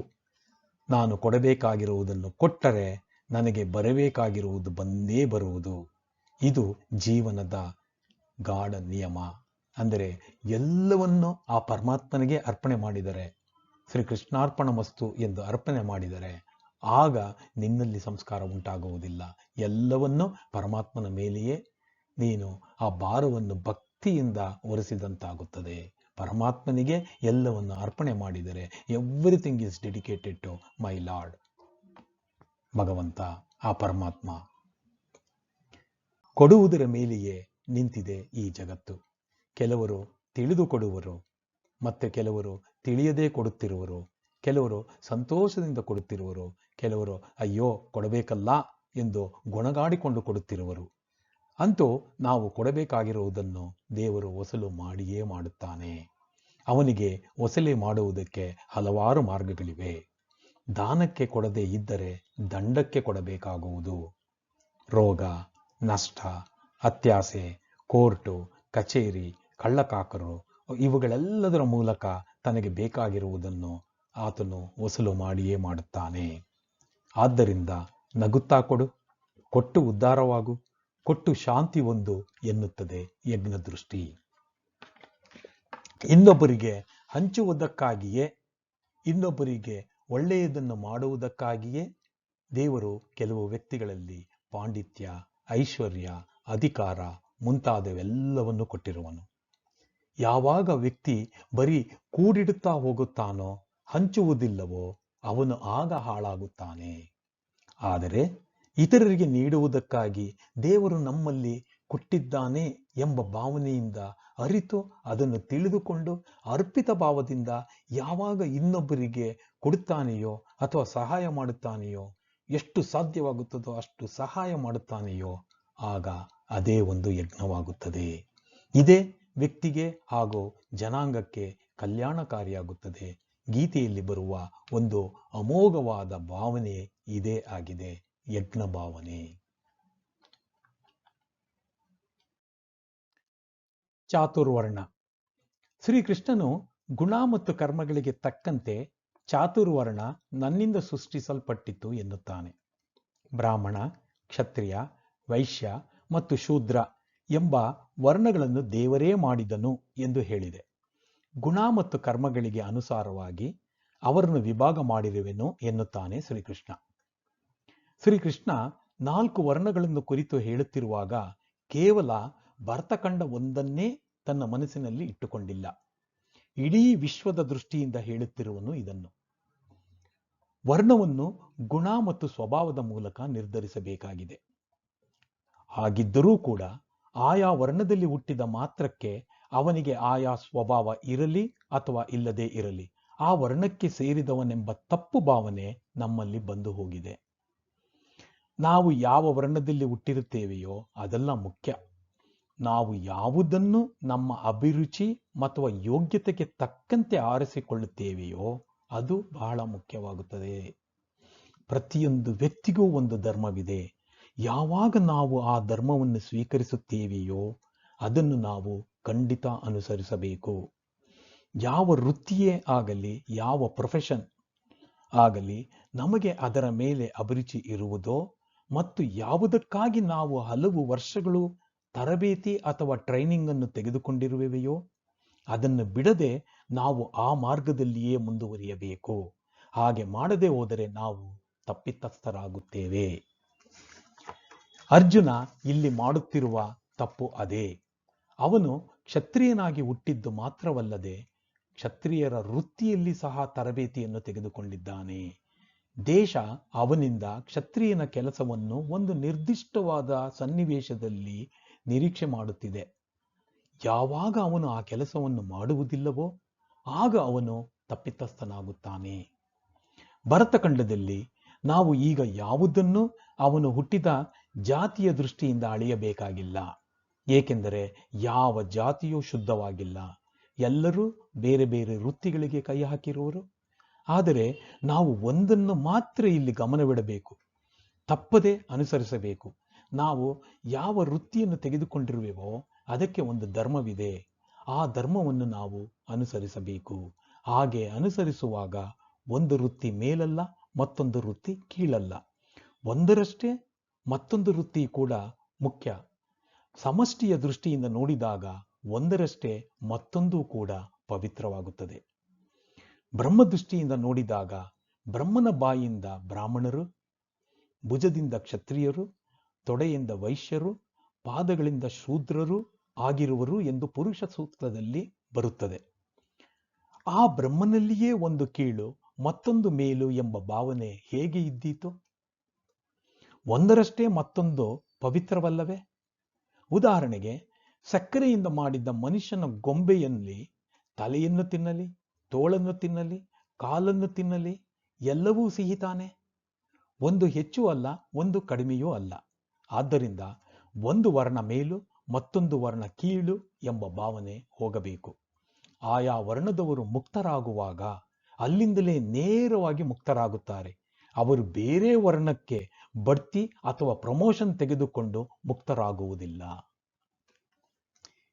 ನಾನು ಕೊಡಬೇಕಾಗಿರುವುದನ್ನು ಕೊಟ್ಟರೆ ನನಗೆ ಬರಬೇಕಾಗಿರುವುದು ಬಂದೇ ಬರುವುದು. ಇದು ಜೀವನದ ಗಾಢ ನಿಯಮ. ಅಂದರೆ ಎಲ್ಲವನ್ನು ಆ ಪರಮಾತ್ಮನಿಗೆ ಅರ್ಪಣೆ ಮಾಡಿದರೆ, ಶ್ರೀಕೃಷ್ಣಾರ್ಪಣ ಮಸ್ತು ಎಂದು ಅರ್ಪಣೆ ಮಾಡಿದರೆ ಆಗ ನಿನ್ನಲ್ಲಿ ಸಂಸ್ಕಾರ ಉಂಟಾಗುವುದಿಲ್ಲ. ಎಲ್ಲವನ್ನು ಪರಮಾತ್ಮನ ಮೇಲೆಯೇ ನೀನು ಆ ಭಾರವನ್ನು ಭಕ್ತಿಯಿಂದ ಹೊರಿಸಿದಂತಾಗುತ್ತದೆ. ಪರಮಾತ್ಮನಿಗೆ ಎಲ್ಲವನ್ನು ಅರ್ಪಣೆ ಮಾಡಿದರೆ everything is dedicated to my lord. ಭಗವಂತ, ಆ ಪರಮಾತ್ಮ. ಕೊಡುವುದರ ಮೇಲೆಯೇ ನಿಂತಿದೆ ಈ ಜಗತ್ತು. ಕೆಲವರು ತಿಳಿದು ಕೊಡುವರು, ಮತ್ತೆ ಕೆಲವರು ತಿಳಿಯದೇ ಕೊಡುತ್ತಿರುವರು, ಕೆಲವರು ಸಂತೋಷದಿಂದ ಕೊಡುತ್ತಿರುವರು, ಕೆಲವರು ಅಯ್ಯೋ ಕೊಡಬೇಕಲ್ಲ ಎಂದು ಗೊಣಗಾಡಿಕೊಂಡು ಕೊಡುತ್ತಿರುವರು. ಅಂತೂ ನಾವು ಕೊಡಬೇಕಾಗಿರುವುದನ್ನು ದೇವರು ವಸೂಲು ಮಾಡಿಯೇ ಮಾಡುತ್ತಾನೆ. ಅವನಿಗೆ ವಸೂಲಿ ಮಾಡುವುದಕ್ಕೆ ಹಲವಾರು ಮಾರ್ಗಗಳಿವೆ. ದಾನಕ್ಕೆ ಕೊಡದೇ ಇದ್ದರೆ ದಂಡಕ್ಕೆ ಕೊಡಬೇಕಾಗುವುದು. ರೋಗ, ನಷ್ಟ, ಅತ್ಯಾಸೆ, ಕೋರ್ಟು, ಕಚೇರಿ, ಕಳ್ಳಕಾಕರು ಇವುಗಳೆಲ್ಲದರ ಮೂಲಕ ತನಗೆ ಬೇಕಾಗಿರುವುದನ್ನು ಆತನು ವಸೂಲು ಮಾಡಿಯೇ ಮಾಡುತ್ತಾನೆ. ಆದ್ದರಿಂದ ನಗುತ್ತಾ ಕೊಡು, ಕೊಟ್ಟು ಉದ್ಧಾರವಾಗು, ಕೊಟ್ಟು ಶಾಂತಿ ಹೊಂದು ಎನ್ನುತ್ತದೆ ಯಜ್ಞ ದೃಷ್ಟಿ. ಇನ್ನೊಬ್ಬರಿಗೆ ಹಂಚುವುದಕ್ಕಾಗಿಯೇ, ಇನ್ನೊಬ್ಬರಿಗೆ ಒಳ್ಳೆಯದನ್ನು ಮಾಡುವುದಕ್ಕಾಗಿಯೇ ದೇವರು ಕೆಲವು ವ್ಯಕ್ತಿಗಳಲ್ಲಿ ಪಾಂಡಿತ್ಯ, ಐಶ್ವರ್ಯ, ಅಧಿಕಾರ ಮುಂತಾದವೆಲ್ಲವನ್ನು ಕೊಟ್ಟಿರುವನು. ಯಾವಾಗ ವ್ಯಕ್ತಿ ಬರೀ ಕೂಡಿಡುತ್ತಾ ಹೋಗುತ್ತಾನೋ, ಹಂಚುವುದಿಲ್ಲವೋ, ಅವನು ಆಗ ಹಾಳಾಗುತ್ತಾನೆ. ಆದರೆ ಇತರರಿಗೆ ನೀಡುವುದಕ್ಕಾಗಿ ದೇವರು ನಮ್ಮಲ್ಲಿ ಕೊಟ್ಟಿದ್ದಾನೆ ಎಂಬ ಭಾವನೆಯಿಂದ ಅರಿತು ಅದನ್ನು ತಿಳಿದುಕೊಂಡು ಅರ್ಪಿತ ಭಾವದಿಂದ ಯಾವಾಗ ಇನ್ನೊಬ್ಬರಿಗೆ ಕೊಡುತ್ತಾನೆಯೋ ಅಥವಾ ಸಹಾಯ ಮಾಡುತ್ತಾನೆಯೋ, ಎಷ್ಟು ಸಾಧ್ಯವಾಗುತ್ತದೋ ಅಷ್ಟು ಸಹಾಯ ಮಾಡುತ್ತಾನೆಯೋ, ಆಗ ಅದೇ ಒಂದು ಯಜ್ಞವಾಗುತ್ತದೆ. ಇದೇ ವ್ಯಕ್ತಿಗೆ ಹಾಗೂ ಜನಾಂಗಕ್ಕೆ ಕಲ್ಯಾಣಕಾರಿಯಾಗುತ್ತದೆ. ಗೀತೆಯಲ್ಲಿ ಬರುವ ಒಂದು ಅಮೋಘವಾದ ಭಾವನೆ ಇದೇ ಆಗಿದೆ, ಯಜ್ಞ ಭಾವನೆ. ಚಾತುರ್ವರ್ಣ. ಶ್ರೀಕೃಷ್ಣನು ಗುಣ ಮತ್ತು ಕರ್ಮಗಳಿಗೆ ತಕ್ಕಂತೆ ಚಾತುರ್ವರ್ಣ ನನ್ನಿಂದ ಸೃಷ್ಟಿಸಲ್ಪಟ್ಟಿತು ಎನ್ನುತ್ತಾನೆ. ಬ್ರಾಹ್ಮಣ, ಕ್ಷತ್ರಿಯ, ವೈಶ್ಯ ಮತ್ತು ಶೂದ್ರ ಎಂಬ ವರ್ಣಗಳನ್ನು ದೇವರೇ ಮಾಡಿದನು ಎಂದು ಹೇಳಿದೆ. ಗುಣ ಮತ್ತು ಕರ್ಮಗಳಿಗೆ ಅನುಸಾರವಾಗಿ ಅವರನ್ನು ವಿಭಾಗ ಮಾಡಿರುವೆನು ಎನ್ನುತ್ತಾನೆ ಶ್ರೀಕೃಷ್ಣ. ಶ್ರೀಕೃಷ್ಣ 4 ವರ್ಣಗಳನ್ನು ಕುರಿತು ಹೇಳುತ್ತಿರುವಾಗ ಕೇವಲ ಭರತಖಂಡ ಒಂದನ್ನೇ ತನ್ನ ಮನಸ್ಸಿನಲ್ಲಿ ಇಟ್ಟುಕೊಂಡಿಲ್ಲ. ಇಡೀ ವಿಶ್ವದ ದೃಷ್ಟಿಯಿಂದ ಹೇಳುತ್ತಿರುವನು ಇದನ್ನು. ವರ್ಣವನ್ನು ಗುಣ ಮತ್ತು ಸ್ವಭಾವದ ಮೂಲಕ ನಿರ್ಧರಿಸಬೇಕಾಗಿದೆ. ಹಾಗಿದ್ದರೂ ಕೂಡ ಆಯಾ ವರ್ಣದಲ್ಲಿ ಹುಟ್ಟಿದ ಮಾತ್ರಕ್ಕೆ ಅವನಿಗೆ ಆಯಾ ಸ್ವಭಾವ ಇರಲಿ ಅಥವಾ ಇಲ್ಲದೇ ಇರಲಿ, ಆ ವರ್ಣಕ್ಕೆ ಸೇರಿದವನೆಂಬ ತಪ್ಪು ಭಾವನೆ ನಮ್ಮಲ್ಲಿ ಬಂದು ಹೋಗಿದೆ. ನಾವು ಯಾವ ವರ್ಣದಲ್ಲಿ ಹುಟ್ಟಿರುತ್ತೇವೆಯೋ ಅದೆಲ್ಲ ಮುಖ್ಯ. ನಾವು ಯಾವುದನ್ನು ನಮ್ಮ ಅಭಿರುಚಿ ಅಥವಾ ಯೋಗ್ಯತೆಗೆ ತಕ್ಕಂತೆ ಆರಿಸಿಕೊಳ್ಳುತ್ತೇವೆಯೋ ಅದು ಬಹಳ ಮುಖ್ಯವಾಗುತ್ತದೆ. ಪ್ರತಿಯೊಂದು ವ್ಯಕ್ತಿಗೂ ಒಂದು ಧರ್ಮವಿದೆ. ಯಾವಾಗ ನಾವು ಆ ಧರ್ಮವನ್ನು ಸ್ವೀಕರಿಸುತ್ತೇವೆಯೋ ಅದನ್ನು ನಾವು ಖಂಡಿತ ಅನುಸರಿಸಬೇಕು. ಯಾವ ವೃತ್ತಿಯೇ ಆಗಲಿ, ಯಾವ ಪ್ರೊಫೆಷನ್ ಆಗಲಿ, ನಮಗೆ ಅದರ ಮೇಲೆ ಅಭಿರುಚಿ ಇರುವುದೋ ಮತ್ತು ಯಾವುದಕ್ಕಾಗಿ ನಾವು ಹಲವು ವರ್ಷಗಳು ತರಬೇತಿ ಅಥವಾ ಟ್ರೈನಿಂಗ್ ಅನ್ನು ತೆಗೆದುಕೊಂಡಿರುವೆವೆಯೋ ಅದನ್ನು ಬಿಡದೆ ನಾವು ಆ ಮಾರ್ಗದಲ್ಲಿಯೇ ಮುಂದುವರಿಯಬೇಕು. ಹಾಗೆ ಮಾಡದೆ ಹೋದರೆ ನಾವು ತಪ್ಪಿತಸ್ಥರಾಗುತ್ತೇವೆ. ಅರ್ಜುನ ಇಲ್ಲಿ ಮಾಡುತ್ತಿರುವ ತಪ್ಪು ಅದೇ. ಅವನು ಕ್ಷತ್ರಿಯನಾಗಿ ಹುಟ್ಟಿದ್ದು ಮಾತ್ರವಲ್ಲದೆ ಕ್ಷತ್ರಿಯರ ವೃತ್ತಿಯಲ್ಲಿ ಸಹ ತರಬೇತಿಯನ್ನು ತೆಗೆದುಕೊಂಡಿದ್ದಾನೆ. ದೇಶ ಅವನಿಂದ ಕ್ಷತ್ರಿಯನ ಕೆಲಸವನ್ನು ಒಂದು ನಿರ್ದಿಷ್ಟವಾದ ಸನ್ನಿವೇಶದಲ್ಲಿ ನಿರೀಕ್ಷೆ ಮಾಡುತ್ತಿದೆ. ಯಾವಾಗ ಅವನು ಆ ಕೆಲಸವನ್ನು ಮಾಡುವುದಿಲ್ಲವೋ ಆಗ ಅವನು ತಪ್ಪಿತಸ್ಥನಾಗುತ್ತಾನೆ. ಭರತಖಂಡದಲ್ಲಿ ನಾವು ಈಗ ಯಾವುದನ್ನು ಅವನು ಹುಟ್ಟಿದ ಜಾತಿಯ ದೃಷ್ಟಿಯಿಂದ ಅಳೆಯಬೇಕಾಗಿಲ್ಲ. ಏಕೆಂದರೆ ಯಾವ ಜಾತಿಯೂ ಶುದ್ಧವಾಗಿಲ್ಲ. ಎಲ್ಲರೂ ಬೇರೆ ಬೇರೆ ವೃತ್ತಿಗಳಿಗೆ ಕೈ ಹಾಕಿರುವರು. ಆದರೆ ನಾವು ಒಂದನ್ನು ಮಾತ್ರ ಇಲ್ಲಿ ಗಮನವಿಡಬೇಕು, ತಪ್ಪದೆ ಅನುಸರಿಸಬೇಕು. ನಾವು ಯಾವ ವೃತ್ತಿಯನ್ನು ತೆಗೆದುಕೊಂಡಿರುವೆವೋ ಅದಕ್ಕೆ ಒಂದು ಧರ್ಮವಿದೆ. ಆ ಧರ್ಮವನ್ನು ನಾವು ಅನುಸರಿಸಬೇಕು. ಹಾಗೆ ಅನುಸರಿಸುವಾಗ ಒಂದು ವೃತ್ತಿ ಮೇಲಲ್ಲ, ಮತ್ತೊಂದು ವೃತ್ತಿ ಕೀಳಲ್ಲ. ಒಂದರಷ್ಟೇ ಮತ್ತೊಂದು ವೃತ್ತಿ ಕೂಡ ಮುಖ್ಯ. ಸಮಷ್ಟಿಯ ದೃಷ್ಟಿಯಿಂದ ನೋಡಿದಾಗ ಒಂದರಷ್ಟೇ ಮತ್ತೊಂದು ಕೂಡ ಪವಿತ್ರವಾಗುತ್ತದೆ. ಬ್ರಹ್ಮ ದೃಷ್ಟಿಯಿಂದ ನೋಡಿದಾಗ ಬ್ರಹ್ಮನ ಬಾಯಿಯಿಂದ ಬ್ರಾಹ್ಮಣರು, ಭುಜದಿಂದ ಕ್ಷತ್ರಿಯರು, ತೊಡೆಯಿಂದ ವೈಶ್ಯರು, ಪಾದಗಳಿಂದ ಶೂದ್ರರು ಆಗಿರುವರು ಎಂದು ಪುರುಷ ಸೂಕ್ತದಲ್ಲಿ ಬರುತ್ತದೆ. ಆ ಬ್ರಹ್ಮನಲ್ಲಿಯೇ ಒಂದು ಕೀಳು ಮತ್ತೊಂದು ಮೇಲು ಎಂಬ ಭಾವನೆ ಹೇಗೆ ಇದ್ದೀತು? ಒಂದರಷ್ಟೇ ಮತ್ತೊಂದು ಪವಿತ್ರವಲ್ಲವೇ? ಉದಾಹರಣೆಗೆ, ಸಕ್ಕರೆಯಿಂದ ಮಾಡಿದ್ದ ಮನುಷ್ಯನ ಗೊಂಬೆಯಲ್ಲಿ ತಲೆಯನ್ನು ತಿನ್ನಲಿ, ತೋಳನ್ನು ತಿನ್ನಲಿ, ಕಾಲನ್ನು ತಿನ್ನಲಿ, ಎಲ್ಲವೂ ಸಿಹಿ ತಾನೆ. ಒಂದು ಹೆಚ್ಚು ಅಲ್ಲ, ಒಂದು ಕಡಿಮೆಯೂ ಅಲ್ಲ. ಆದ್ದರಿಂದ ಒಂದು ವರ್ಣ ಮೇಲು ಮತ್ತೊಂದು ವರ್ಣ ಕೀಳು ಎಂಬ ಭಾವನೆ ಹೋಗಬೇಕು. ಆಯಾ ವರ್ಣದವರು ಮುಕ್ತರಾಗುವಾಗ ಅಲ್ಲಿಂದಲೇ ನೇರವಾಗಿ ಮುಕ್ತರಾಗುತ್ತಾರೆ. ಅವರು ಬೇರೆ ವರ್ಣಕ್ಕೆ ಬಡ್ತಿ ಅಥವಾ ಪ್ರಮೋಷನ್ ತೆಗೆದುಕೊಂಡು ಮುಕ್ತರಾಗುವುದಿಲ್ಲ.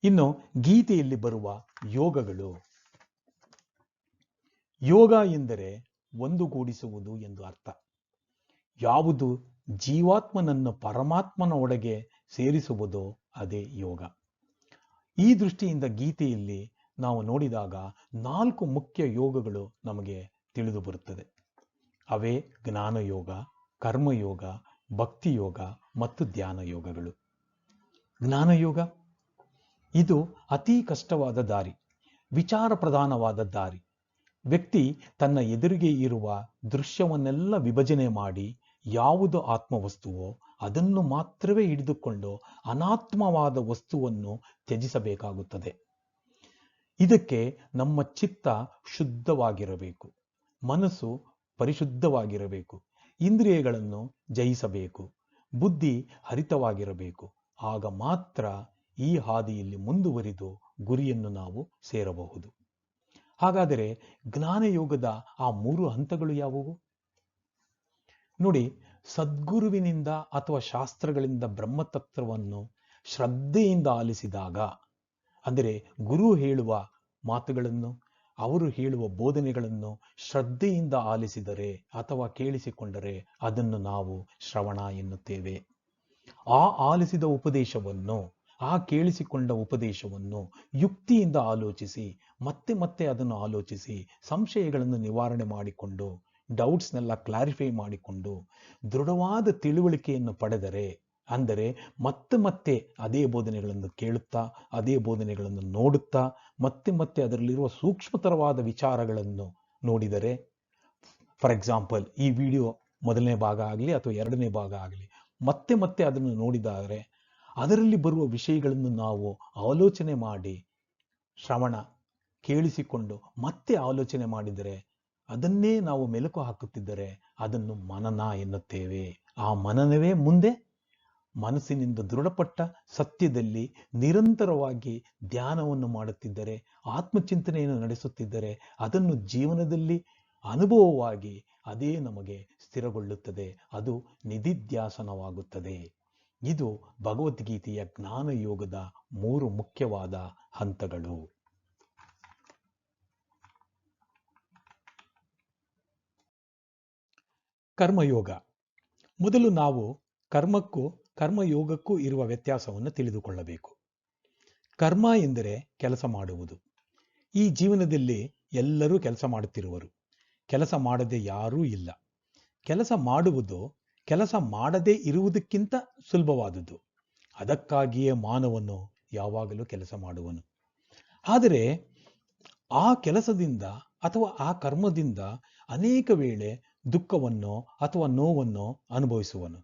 ಇನ್ನು ಗೀತೆಯಲ್ಲಿ ಬರುವ ಯೋಗಗಳು. ಯೋಗ ಎಂದರೆ ಒಂದುಗೂಡಿಸುವುದು ಎಂದು ಅರ್ಥ. ಯಾವುದು ಜೀವಾತ್ಮನನ್ನು ಪರಮಾತ್ಮನ ಒಳಗೆ ಸೇರಿಸುವುದೋ ಅದೇ ಯೋಗ. ಈ ದೃಷ್ಟಿಯಿಂದ ಗೀತೆಯಲ್ಲಿ ನಾವು ನೋಡಿದಾಗ 4 ಮುಖ್ಯ ಯೋಗಗಳು ನಮಗೆ ತಿಳಿದು ಬರುತ್ತದೆ. ಅವೇ ಜ್ಞಾನಯೋಗ, ಕರ್ಮಯೋಗ, ಭಕ್ತಿಯೋಗ ಮತ್ತು ಧ್ಯಾನ ಯೋಗಗಳು. ಜ್ಞಾನಯೋಗ ಇದು ಅತಿ ಕಷ್ಟವಾದ ದಾರಿ, ವಿಚಾರ ಪ್ರಧಾನವಾದ ದಾರಿ. ವ್ಯಕ್ತಿ ತನ್ನ ಎದುರಿಗೆ ಇರುವ ದೃಶ್ಯವನ್ನೆಲ್ಲ ವಿಭಜನೆ ಮಾಡಿ ಯಾವುದು ಆತ್ಮವಸ್ತುವೋ ಅದನ್ನು ಮಾತ್ರವೇ ಹಿಡಿದುಕೊಂಡು ಅನಾತ್ಮವಾದ ವಸ್ತುವನ್ನು ತ್ಯಜಿಸಬೇಕಾಗುತ್ತದೆ. ಇದಕ್ಕೆ ನಮ್ಮ ಚಿತ್ತ ಶುದ್ಧವಾಗಿರಬೇಕು, ಮನಸ್ಸು ಪರಿಶುದ್ಧವಾಗಿರಬೇಕು, ಇಂದ್ರಿಯಗಳನ್ನು ಜಯಿಸಬೇಕು, ಬುದ್ಧಿ ಹರಿತವಾಗಿರಬೇಕು. ಆಗ ಮಾತ್ರ ಈ ಹಾದಿಯಲ್ಲಿ ಮುಂದುವರಿದು ಗುರಿಯನ್ನು ನಾವು ಸೇರಬಹುದು. ಹಾಗಾದರೆ ಜ್ಞಾನಯೋಗದ ಆ 3 ಹಂತಗಳು ಯಾವುವು? ನೋಡಿ, ಸದ್ಗುರುವಿನಿಂದ ಅಥವಾ ಶಾಸ್ತ್ರಗಳಿಂದ ಬ್ರಹ್ಮತತ್ವವನ್ನು ಶ್ರದ್ಧೆಯಿಂದ ಆಲಿಸಿದಾಗ, ಅಂದರೆ ಗುರು ಹೇಳುವ ಮಾತುಗಳನ್ನು, ಅವರು ಹೇಳುವ ಬೋಧನೆಗಳನ್ನು ಶ್ರದ್ಧೆಯಿಂದ ಆಲಿಸಿದರೆ ಅಥವಾ ಕೇಳಿಸಿಕೊಂಡರೆ ಅದನ್ನು ನಾವು ಶ್ರವಣ ಎನ್ನುತ್ತೇವೆ. ಆ ಆಲಿಸಿದ ಉಪದೇಶವನ್ನು, ಆ ಕೇಳಿಸಿಕೊಂಡ ಉಪದೇಶವನ್ನು ಯುಕ್ತಿಯಿಂದ ಆಲೋಚಿಸಿ ಮತ್ತೆ ಮತ್ತೆ ಅದನ್ನು ಆಲೋಚಿಸಿ ಸಂಶಯಗಳನ್ನು ನಿವಾರಣೆ ಮಾಡಿಕೊಂಡು, ಡೌಟ್ಸ್ನೆಲ್ಲ ಕ್ಲಾರಿಫೈ ಮಾಡಿಕೊಂಡು ದೃಢವಾದ ತಿಳುವಳಿಕೆಯನ್ನು ಪಡೆದರೆ, ಅಂದರೆ ಮತ್ತೆ ಮತ್ತೆ ಅದೇ ಬೋಧನೆಗಳನ್ನು ಕೇಳುತ್ತಾ, ಅದೇ ಬೋಧನೆಗಳನ್ನು ನೋಡುತ್ತಾ, ಮತ್ತೆ ಮತ್ತೆ ಅದರಲ್ಲಿರುವ ಸೂಕ್ಷ್ಮತರವಾದ ವಿಚಾರಗಳನ್ನು ನೋಡಿದರೆ, ಫಾರ್ ಎಕ್ಸಾಂಪಲ್ ಈ ವಿಡಿಯೋ ಮೊದಲನೇ ಭಾಗ ಆಗಲಿ ಅಥವಾ 2ನೇ ಭಾಗ ಆಗಲಿ, ಮತ್ತೆ ಮತ್ತೆ ಅದನ್ನು ನೋಡಿದರೆ ಅದರಲ್ಲಿ ಬರುವ ವಿಷಯಗಳನ್ನು ನಾವು ಆಲೋಚನೆ ಮಾಡಿ, ಶ್ರವಣ ಕೇಳಿಸಿಕೊಂಡು ಮತ್ತೆ ಆಲೋಚನೆ ಮಾಡಿದರೆ, ಅದನ್ನೇ ನಾವು ಮೆಲುಕು ಹಾಕುತ್ತಿದ್ದರೆ ಅದನ್ನು ಮನನ ಎನ್ನುತ್ತೇವೆ. ಆ ಮನನವೇ ಮುಂದೆ ಮನಸ್ಸಿನಿಂದ ದೃಢಪಟ್ಟ ಸತ್ಯದಲ್ಲಿ ನಿರಂತರವಾಗಿ ಧ್ಯಾನವನ್ನು ಮಾಡುತ್ತಿದ್ದರೆ, ಆತ್ಮಚಿಂತನೆಯನ್ನು ನಡೆಸುತ್ತಿದ್ದರೆ, ಅದನ್ನು ಜೀವನದಲ್ಲಿ ಅನುಭವವಾಗಿ ಅದೇ ನಮಗೆ ಸ್ಥಿರಗೊಳ್ಳುತ್ತದೆ. ಅದು ನಿಧಿಧ್ಯಾಸನವಾಗುತ್ತದೆ. ಇದು ಭಗವದ್ಗೀತೆಯ ಜ್ಞಾನ ಯೋಗದ 3 ಮುಖ್ಯವಾದ ಹಂತಗಳು. ಕರ್ಮಯೋಗ. ಮೊದಲು ನಾವು ಕರ್ಮಕ್ಕೂ ಕರ್ಮಯೋಗಕ್ಕೂ ಇರುವ ವ್ಯತ್ಯಾಸವನ್ನು ತಿಳಿದುಕೊಳ್ಳಬೇಕು. ಕರ್ಮ ಎಂದರೆ ಕೆಲಸ ಮಾಡುವುದು. ಈ ಜೀವನದಲ್ಲಿ ಎಲ್ಲರೂ ಕೆಲಸ ಮಾಡುತ್ತಿರುವರು. ಕೆಲಸ ಮಾಡದೆ ಯಾರೂ ಇಲ್ಲ. ಕೆಲಸ ಮಾಡುವುದು ಕೆಲಸ ಮಾಡದೇ ಇರುವುದಕ್ಕಿಂತ ಸುಲಭವಾದುದು. ಅದಕ್ಕಾಗಿಯೇ ಮಾನವನು ಯಾವಾಗಲೂ ಕೆಲಸ ಮಾಡುವನು. ಆದರೆ ಆ ಕೆಲಸದಿಂದ ಅಥವಾ ಆ ಕರ್ಮದಿಂದ ಅನೇಕ ವೇಳೆ ದುಃಖವನ್ನು ಅಥವಾ ನೋವನ್ನು ಅನುಭವಿಸುವನು.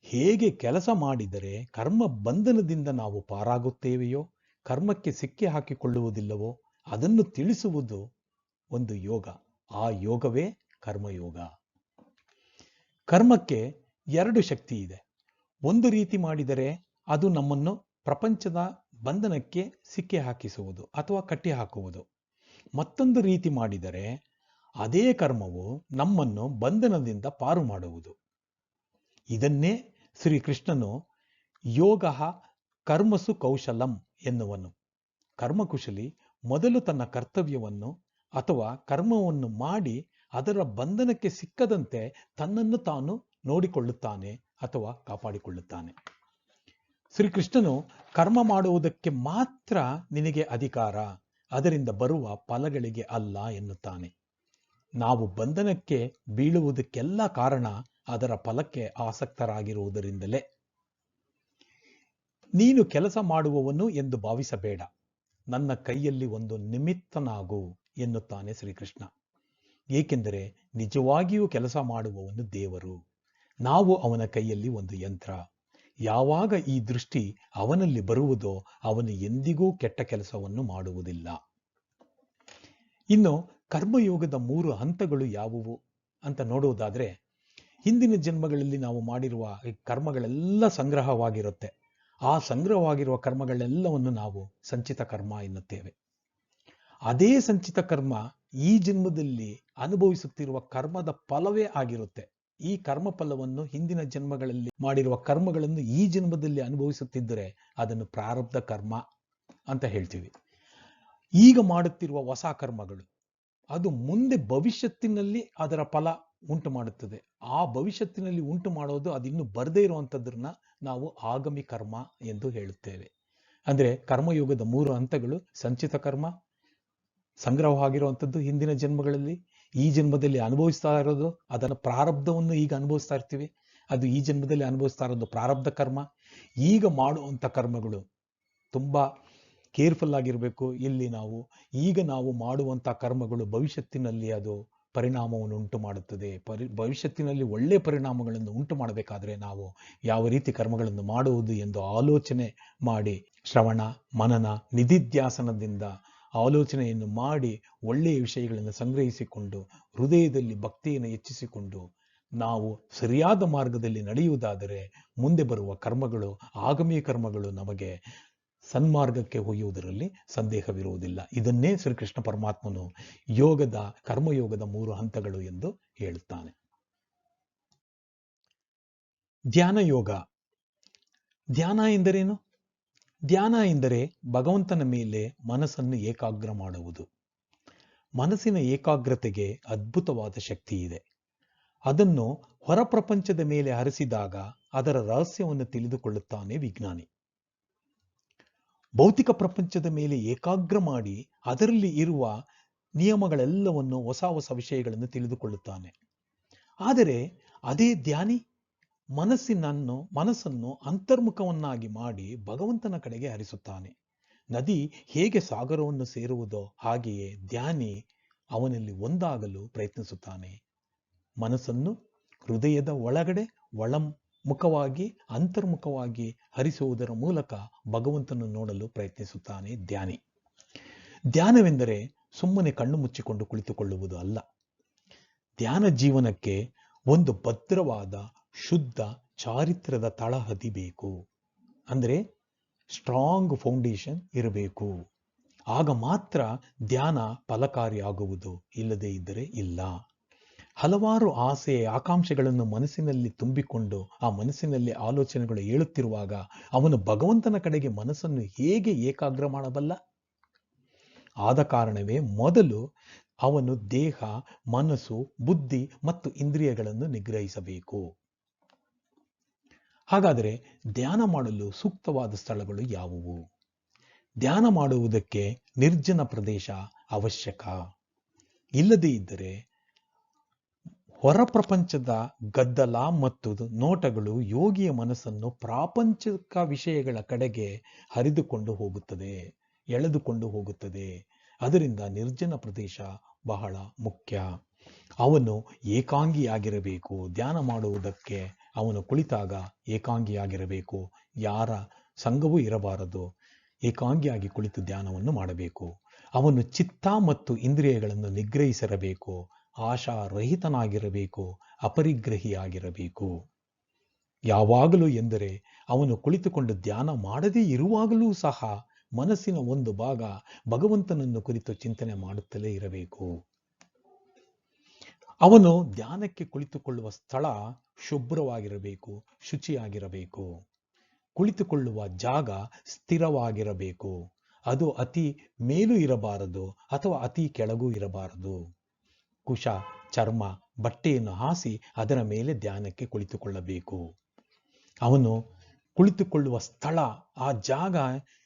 ಹೇಗೆ ಕೆಲಸ ಮಾಡಿದರೆ ಕರ್ಮ ಬಂಧನದಿಂದ ನಾವು ಪಾರಾಗುತ್ತೇವೆಯೋ, ಕರ್ಮಕ್ಕೆ ಸಿಕ್ಕಿ ಹಾಕಿಕೊಳ್ಳುವುದಿಲ್ಲವೋ ಅದನ್ನು ತಿಳಿಸುವುದು ಒಂದು ಯೋಗ. ಆ ಯೋಗವೇ ಕರ್ಮಯೋಗ. ಕರ್ಮಕ್ಕೆ 2 ಶಕ್ತಿ ಇದೆ. ಒಂದು ರೀತಿ ಮಾಡಿದರೆ ಅದು ನಮ್ಮನ್ನು ಪ್ರಪಂಚದ ಬಂಧನಕ್ಕೆ ಸಿಕ್ಕಿ ಹಾಕಿಸುವುದು ಅಥವಾ ಕಟ್ಟಿ ಹಾಕುವುದು. ಮತ್ತೊಂದು ರೀತಿ ಮಾಡಿದರೆ ಅದೇ ಕರ್ಮವು ನಮ್ಮನ್ನು ಬಂಧನದಿಂದ ಪಾರು ಮಾಡುವುದು. ಇದನ್ನೇ ಶ್ರೀಕೃಷ್ಣನು ಯೋಗ ಕರ್ಮಸು ಕೌಶಲಂ ಎನ್ನುವನು. ಕರ್ಮಕುಶಲಿ ಮೊದಲು ತನ್ನ ಕರ್ತವ್ಯವನ್ನು ಅಥವಾ ಕರ್ಮವನ್ನು ಮಾಡಿ ಅದರ ಬಂಧನಕ್ಕೆ ಸಿಕ್ಕದಂತೆ ತನ್ನನ್ನು ತಾನು ನೋಡಿಕೊಳ್ಳುತ್ತಾನೆ ಅಥವಾ ಕಾಪಾಡಿಕೊಳ್ಳುತ್ತಾನೆ. ಶ್ರೀಕೃಷ್ಣನು ಕರ್ಮ ಮಾಡುವುದಕ್ಕೆ ಮಾತ್ರ ನಿನಗೆ ಅಧಿಕಾರ, ಅದರಿಂದ ಬರುವ ಫಲಗಳಿಗೆ ಅಲ್ಲ ಎನ್ನುತ್ತಾನೆ. ನಾವು ಬಂಧನಕ್ಕೆ ಬೀಳುವುದಕ್ಕೆಲ್ಲ ಕಾರಣ ಅದರ ಫಲಕ್ಕೆ ಆಸಕ್ತರಾಗಿರುವುದರಿಂದಲೇ. ನೀನು ಕೆಲಸ ಮಾಡುವವನು ಎಂದು ಭಾವಿಸಬೇಡ, ನನ್ನ ಕೈಯಲ್ಲಿ ಒಂದು ನಿಮಿತ್ತನಾಗು ಎನ್ನುತ್ತಾನೆ ಶ್ರೀಕೃಷ್ಣ. ಏಕೆಂದರೆ ನಿಜವಾಗಿಯೂ ಕೆಲಸ ಮಾಡುವವನು ದೇವರು, ನಾವು ಅವನ ಕೈಯಲ್ಲಿ ಒಂದು ಯಂತ್ರ. ಯಾವಾಗ ಈ ದೃಷ್ಟಿ ಅವನಲ್ಲಿ ಬರುವುದೋ ಅವನು ಎಂದಿಗೂ ಕೆಟ್ಟ ಕೆಲಸವನ್ನು ಮಾಡುವುದಿಲ್ಲ. ಇನ್ನು ಕರ್ಮಯೋಗದ 3 ಹಂತಗಳು ಯಾವುವು ಅಂತ ನೋಡುವುದಾದ್ರೆ, ಹಿಂದಿನ ಜನ್ಮಗಳಲ್ಲಿ ನಾವು ಮಾಡಿರುವ ಕರ್ಮಗಳೆಲ್ಲ ಸಂಗ್ರಹವಾಗಿರುತ್ತೆ. ಆ ಸಂಗ್ರಹವಾಗಿರುವ ಕರ್ಮಗಳೆಲ್ಲವನ್ನು ನಾವು ಸಂಚಿತ ಕರ್ಮ ಎನ್ನುತ್ತೇವೆ. ಅದೇ ಸಂಚಿತ ಕರ್ಮ ಈ ಜನ್ಮದಲ್ಲಿ ಅನುಭವಿಸುತ್ತಿರುವ ಕರ್ಮದ ಫಲವೇ ಆಗಿರುತ್ತೆ. ಈ ಕರ್ಮ ಫಲವನ್ನು ಹಿಂದಿನ ಜನ್ಮಗಳಲ್ಲಿ ಮಾಡಿರುವ ಕರ್ಮಗಳನ್ನು ಈ ಜನ್ಮದಲ್ಲಿ ಅನುಭವಿಸುತ್ತಿದ್ದರೆ ಅದನ್ನು ಪ್ರಾರಬ್ಧ ಕರ್ಮ ಅಂತ ಹೇಳ್ತೀವಿ. ಈಗ ಮಾಡುತ್ತಿರುವ ಹೊಸ ಕರ್ಮಗಳು ಅದು ಮುಂದೆ ಭವಿಷ್ಯತ್ತಿನಲ್ಲಿ ಅದರ ಫಲ ಉಂಟು ಮಾಡುತ್ತದೆ. ಆ ಭವಿಷ್ಯತ್ತಿನಲ್ಲಿ ಉಂಟು ಮಾಡೋದು ಅದಿನ್ನು ಬರದೇ ಇರುವಂಥದ್ದನ್ನ ನಾವು ಆಗಮಿ ಕರ್ಮ ಎಂದು ಹೇಳುತ್ತೇವೆ. ಅಂದ್ರೆ ಕರ್ಮಯೋಗದ 3 ಹಂತಗಳು: ಸಂಚಿತ ಕರ್ಮ, ಸಂಗ್ರಹವಾಗಿರುವಂಥದ್ದು ಹಿಂದಿನ ಜನ್ಮಗಳಲ್ಲಿ, ಈ ಜನ್ಮದಲ್ಲಿ ಅನುಭವಿಸ್ತಾ ಇರೋದು ಅದರ ಪ್ರಾರಬ್ಧವನ್ನು ಈಗ ಅನುಭವಿಸ್ತಾ ಇರ್ತೀವಿ, ಅದು ಈ ಜನ್ಮದಲ್ಲಿ ಅನುಭವಿಸ್ತಾ ಇರೋದು ಪ್ರಾರಬ್ಧ ಕರ್ಮ. ಈಗ ಮಾಡುವಂಥ ಕರ್ಮಗಳು ತುಂಬಾ ಕೇರ್ಫುಲ್ ಆಗಿರಬೇಕು. ಇಲ್ಲಿ ಈಗ ನಾವು ಮಾಡುವಂಥ ಕರ್ಮಗಳು ಭವಿಷ್ಯತ್ತಿನಲ್ಲಿ ಅದು ಪರಿಣಾಮವನ್ನು ಉಂಟು ಮಾಡುತ್ತದೆ. ಭವಿಷ್ಯತ್ತಿನಲ್ಲಿ ಒಳ್ಳೆಯ ಪರಿಣಾಮಗಳನ್ನು ಉಂಟು ಮಾಡಬೇಕಾದ್ರೆ ನಾವು ಯಾವ ರೀತಿ ಕರ್ಮಗಳನ್ನು ಮಾಡುವುದು ಎಂದು ಆಲೋಚನೆ ಮಾಡಿ, ಶ್ರವಣ ಮನನ ನಿಧಿಧ್ಯಾಸನದಿಂದ ಆಲೋಚನೆಯನ್ನು ಮಾಡಿ ಒಳ್ಳೆಯ ವಿಷಯಗಳನ್ನು ಸಂಗ್ರಹಿಸಿಕೊಂಡು ಹೃದಯದಲ್ಲಿ ಭಕ್ತಿಯನ್ನು ಹೆಚ್ಚಿಸಿಕೊಂಡು ನಾವು ಸರಿಯಾದ ಮಾರ್ಗದಲ್ಲಿ ನಡೆಯುವುದಾದರೆ ಮುಂದೆ ಬರುವ ಕರ್ಮಗಳು, ಆಗಮಿ ಕರ್ಮಗಳು ನಮಗೆ ಸನ್ಮಾರ್ಗಕ್ಕೆ ಒಯ್ಯುವುದರಲ್ಲಿ ಸಂದೇಹವಿರುವುದಿಲ್ಲ. ಇದನ್ನೇ ಶ್ರೀಕೃಷ್ಣ ಪರಮಾತ್ಮನು ಕರ್ಮಯೋಗದ 3 ಹಂತಗಳು ಎಂದು ಹೇಳುತ್ತಾನೆ. ಧ್ಯಾನ ಯೋಗ. ಧ್ಯಾನ ಎಂದರೇನು? ಧ್ಯಾನ ಎಂದರೆ ಭಗವಂತನ ಮೇಲೆ ಮನಸ್ಸನ್ನು ಏಕಾಗ್ರ ಮಾಡುವುದು. ಮನಸ್ಸಿನ ಏಕಾಗ್ರತೆಗೆ ಅದ್ಭುತವಾದ ಶಕ್ತಿ ಇದೆ. ಅದನ್ನು ಹೊರ ಪ್ರಪಂಚದ ಮೇಲೆ ಹರಿಸಿದಾಗ ಅದರ ರಹಸ್ಯವನ್ನು ತಿಳಿದುಕೊಳ್ಳುತ್ತಾನೆ ವಿಜ್ಞಾನಿ. ಭೌತಿಕ ಪ್ರಪಂಚದ ಮೇಲೆ ಏಕಾಗ್ರ ಮಾಡಿ ಅದರಲ್ಲಿ ಇರುವ ನಿಯಮಗಳೆಲ್ಲವನ್ನು, ಹೊಸ ಹೊಸ ವಿಷಯಗಳನ್ನು ತಿಳಿದುಕೊಳ್ಳುತ್ತಾನೆ. ಆದರೆ ಅದೇ ಧ್ಯಾನಿ ಮನಸ್ಸನ್ನು ಅಂತರ್ಮುಖವನ್ನಾಗಿ ಮಾಡಿ ಭಗವಂತನ ಕಡೆಗೆ ಹರಿಸುತ್ತಾನೆ. ನದಿ ಹೇಗೆ ಸಾಗರವನ್ನು ಸೇರುವುದೋ ಹಾಗೆಯೇ ಧ್ಯಾನಿ ಅವನಲ್ಲಿ ಒಂದಾಗಲು ಪ್ರಯತ್ನಿಸುತ್ತಾನೆ. ಮನಸ್ಸನ್ನು ಹೃದಯದ ಒಳಗಡೆ ಮುಖವಾಗಿ ಅಂತರ್ಮುಖವಾಗಿ ಹರಿಸುವುದರ ಮೂಲಕ ಭಗವಂತನನ್ನು ನೋಡಲು ಪ್ರಯತ್ನಿಸುತ್ತಾನೆ ಧ್ಯಾನಿ. ಧ್ಯಾನವೆಂದರೆ ಸುಮ್ಮನೆ ಕಣ್ಣು ಮುಚ್ಚಿಕೊಂಡು ಕುಳಿತುಕೊಳ್ಳುವುದು ಅಲ್ಲ. ಧ್ಯಾನ ಜೀವನಕ್ಕೆ ಒಂದು ಭದ್ರವಾದ ಶುದ್ಧ ಚಾರಿತ್ರ್ಯದ ತಳಹದಿ ಬೇಕು. ಅಂದರೆ ಸ್ಟ್ರಾಂಗ್ ಫೌಂಡೇಶನ್ ಇರಬೇಕು. ಆಗ ಮಾತ್ರ ಧ್ಯಾನ ಫಲಕಾರಿಯಾಗುವುದು, ಇಲ್ಲದೇ ಇದ್ದರೆ ಇಲ್ಲ. ಹಲವಾರು ಆಸೆ ಆಕಾಂಕ್ಷೆಗಳನ್ನು ಮನಸ್ಸಿನಲ್ಲಿ ತುಂಬಿಕೊಂಡು ಆ ಮನಸ್ಸಿನಲ್ಲಿ ಆಲೋಚನೆಗಳು ಏಳುತ್ತಿರುವಾಗ ಅವನು ಭಗವಂತನ ಕಡೆಗೆ ಮನಸ್ಸನ್ನು ಹೇಗೆ ಏಕಾಗ್ರ ಮಾಡಬಲ್ಲ? ಆದ ಕಾರಣವೇ ಮೊದಲು ಅವನು ದೇಹ, ಮನಸ್ಸು, ಬುದ್ಧಿ ಮತ್ತು ಇಂದ್ರಿಯಗಳನ್ನು ನಿಗ್ರಹಿಸಬೇಕು. ಹಾಗಾದರೆ ಧ್ಯಾನ ಮಾಡಲು ಸೂಕ್ತವಾದ ಸ್ಥಳಗಳು ಯಾವುವು? ಧ್ಯಾನ ಮಾಡುವುದಕ್ಕೆ ನಿರ್ಜನ ಪ್ರದೇಶ ಅವಶ್ಯಕ. ಇಲ್ಲದೇ ಇದ್ದರೆ ಹೊರ ಪ್ರಪಂಚದ ಗದ್ದಲ ಮತ್ತು ನೋಟಗಳು ಯೋಗಿಯ ಮನಸ್ಸನ್ನು ಪ್ರಾಪಂಚಿಕ ವಿಷಯಗಳ ಕಡೆಗೆ ಹರಿದುಕೊಂಡು ಹೋಗುತ್ತದೆ, ಎಳೆದುಕೊಂಡು ಹೋಗುತ್ತದೆ. ಅದರಿಂದ ನಿರ್ಜನ ಪ್ರದೇಶ ಬಹಳ ಮುಖ್ಯ. ಅವನು ಏಕಾಂಗಿಯಾಗಿರಬೇಕು. ಧ್ಯಾನ ಮಾಡುವುದಕ್ಕೆ ಅವನು ಕುಳಿತಾಗ ಏಕಾಂಗಿಯಾಗಿರಬೇಕು. ಯಾರ ಸಂಘವೂ ಇರಬಾರದು. ಏಕಾಂಗಿಯಾಗಿ ಕುಳಿತು ಧ್ಯಾನವನ್ನು ಮಾಡಬೇಕು. ಅವನು ಚಿತ್ತ ಮತ್ತು ಇಂದ್ರಿಯಗಳನ್ನು ನಿಗ್ರಹಿಸಿರಬೇಕು. ಆಶಾರಹಿತನಾಗಿರಬೇಕು. ಅಪರಿಗ್ರಹಿಯಾಗಿರಬೇಕು. ಯಾವಾಗಲೂ ಎಂದರೆ ಅವನು ಕುಳಿತುಕೊಂಡು ಧ್ಯಾನ ಮಾಡದೇ ಇರುವಾಗಲೂ ಸಹ ಮನಸ್ಸಿನ ಒಂದು ಭಾಗ ಭಗವಂತನನ್ನು ಕುರಿತು ಚಿಂತನೆ ಮಾಡುತ್ತಲೇ ಇರಬೇಕು. ಅವನು ಧ್ಯಾನಕ್ಕೆ ಕುಳಿತುಕೊಳ್ಳುವ ಸ್ಥಳ ಶುಭ್ರವಾಗಿರಬೇಕು, ಶುಚಿಯಾಗಿರಬೇಕು. ಕುಳಿತುಕೊಳ್ಳುವ ಜಾಗ ಸ್ಥಿರವಾಗಿರಬೇಕು. ಅದು ಅತಿ ಮೇಲೂ ಇರಬಾರದು ಅಥವಾ ಅತಿ ಕೆಳಗೂ ಇರಬಾರದು. ಕುಶ, ಚರ್ಮ, ಬಟ್ಟೆಯನ್ನು ಹಾಸಿ ಅದರ ಮೇಲೆ ಧ್ಯಾನಕ್ಕೆ ಕುಳಿತುಕೊಳ್ಳಬೇಕು. ಅವನು ಕುಳಿತುಕೊಳ್ಳುವ ಸ್ಥಳ, ಆ ಜಾಗ,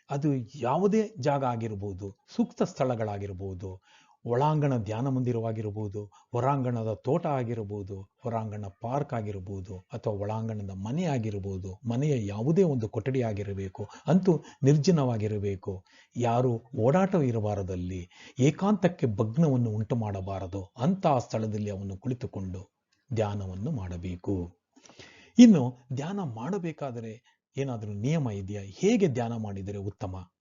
ಅದು ಯಾವುದೇ ಜಾಗ ಆಗಿರಬಹುದು. ಸೂಕ್ತ ಸ್ಥಳಗಳಾಗಿರಬಹುದು. ಒಳಾಂಗಣ ಧ್ಯಾನ ಮಂದಿರವಾಗಿರಬಹುದು, ಹೊರಾಂಗಣದ ತೋಟ ಆಗಿರಬಹುದು, ಹೊರಾಂಗಣ ಪಾರ್ಕ್ ಆಗಿರಬಹುದು, ಅಥವಾ ಒಳಾಂಗಣದ ಮನೆ ಆಗಿರಬಹುದು. ಮನೆಯ ಯಾವುದೇ ಒಂದು ಕೊಠಡಿ ಆಗಿರಬೇಕು. ಅಂತೂ ನಿರ್ಜನವಾಗಿರಬೇಕು. ಯಾರು ಓಡಾಟ ಇರಬಾರದಲ್ಲಿ, ಏಕಾಂತಕ್ಕೆ ಭಗ್ನವನ್ನು ಉಂಟು ಮಾಡಬಾರದು. ಅಂತಹ ಸ್ಥಳದಲ್ಲಿ ಅವನು ಕುಳಿತುಕೊಂಡು ಧ್ಯಾನವನ್ನು ಮಾಡಬೇಕು. ಇನ್ನು ಧ್ಯಾನ ಮಾಡಬೇಕಾದರೆ ಏನಾದರೂ ನಿಯಮ ಇದೆಯಾ? ಹೇಗೆ ಧ್ಯಾನ ಮಾಡಿದರೆ ಉತ್ತಮ?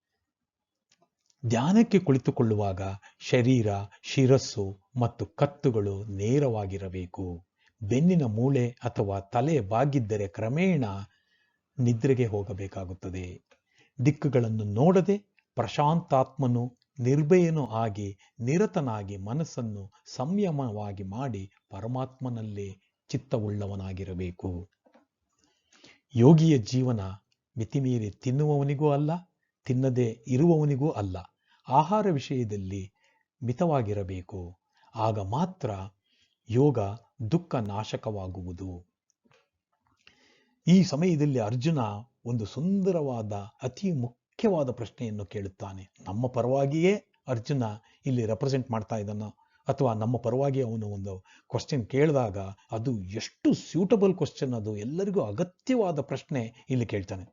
ಧ್ಯಾನಕ್ಕೆ ಕುಳಿತುಕೊಳ್ಳುವಾಗ ಶರೀರ, ಶಿರಸ್ಸು ಮತ್ತು ಕತ್ತುಗಳು ನೇರವಾಗಿರಬೇಕು. ಬೆನ್ನಿನ ಮೂಳೆ ಅಥವಾ ತಲೆ ಬಾಗಿದ್ದರೆ ಕ್ರಮೇಣ ನಿದ್ರೆಗೆ ಹೋಗಬೇಕಾಗುತ್ತದೆ. ದಿಕ್ಕುಗಳನ್ನು ನೋಡದೆ ಪ್ರಶಾಂತಾತ್ಮನು, ನಿರ್ಭಯನೂ ಆಗಿ ನಿರತನಾಗಿ ಮನಸ್ಸನ್ನು ಸಂಯಮವಾಗಿ ಮಾಡಿ ಪರಮಾತ್ಮನಲ್ಲೇ ಚಿತ್ತವುಳ್ಳವನಾಗಿರಬೇಕು. ಯೋಗಿಯ ಜೀವನ ಮಿತಿಮೀರಿ ತಿನ್ನುವವನಿಗೂ ಅಲ್ಲ, ತಿನ್ನದೇ ಇರುವವನಿಗೂ ಅಲ್ಲ. ಆಹಾರ ವಿಷಯದಲ್ಲಿ ಮಿತವಾಗಿರಬೇಕು. ಆಗ ಮಾತ್ರ ಯೋಗ ದುಃಖ ನಾಶಕವಾಗುವುದು. ಈ ಸಮಯದಲ್ಲಿ ಅರ್ಜುನ ಒಂದು ಸುಂದರವಾದ ಅತಿ ಮುಖ್ಯವಾದ ಪ್ರಶ್ನೆಯನ್ನು ಕೇಳುತ್ತಾನೆ. ನಮ್ಮ ಪರವಾಗಿಯೇ ಅರ್ಜುನ ಇಲ್ಲಿ ರೆಪ್ರೆಸೆಂಟ್ ಮಾಡ್ತಾ ಇದ್ದಾನೋ ಅಥವಾ ನಮ್ಮ ಪರವಾಗಿ ಅವನು ಒಂದು ಕ್ವಶನ್ ಕೇಳಿದಾಗ ಅದು ಎಷ್ಟು ಸ್ಯೂಟಬಲ್ ಕ್ವಶನ್, ಅದು ಎಲ್ಲರಿಗೂ ಅಗತ್ಯವಾದ ಪ್ರಶ್ನೆ ಇಲ್ಲಿ ಕೇಳ್ತಾನೆ.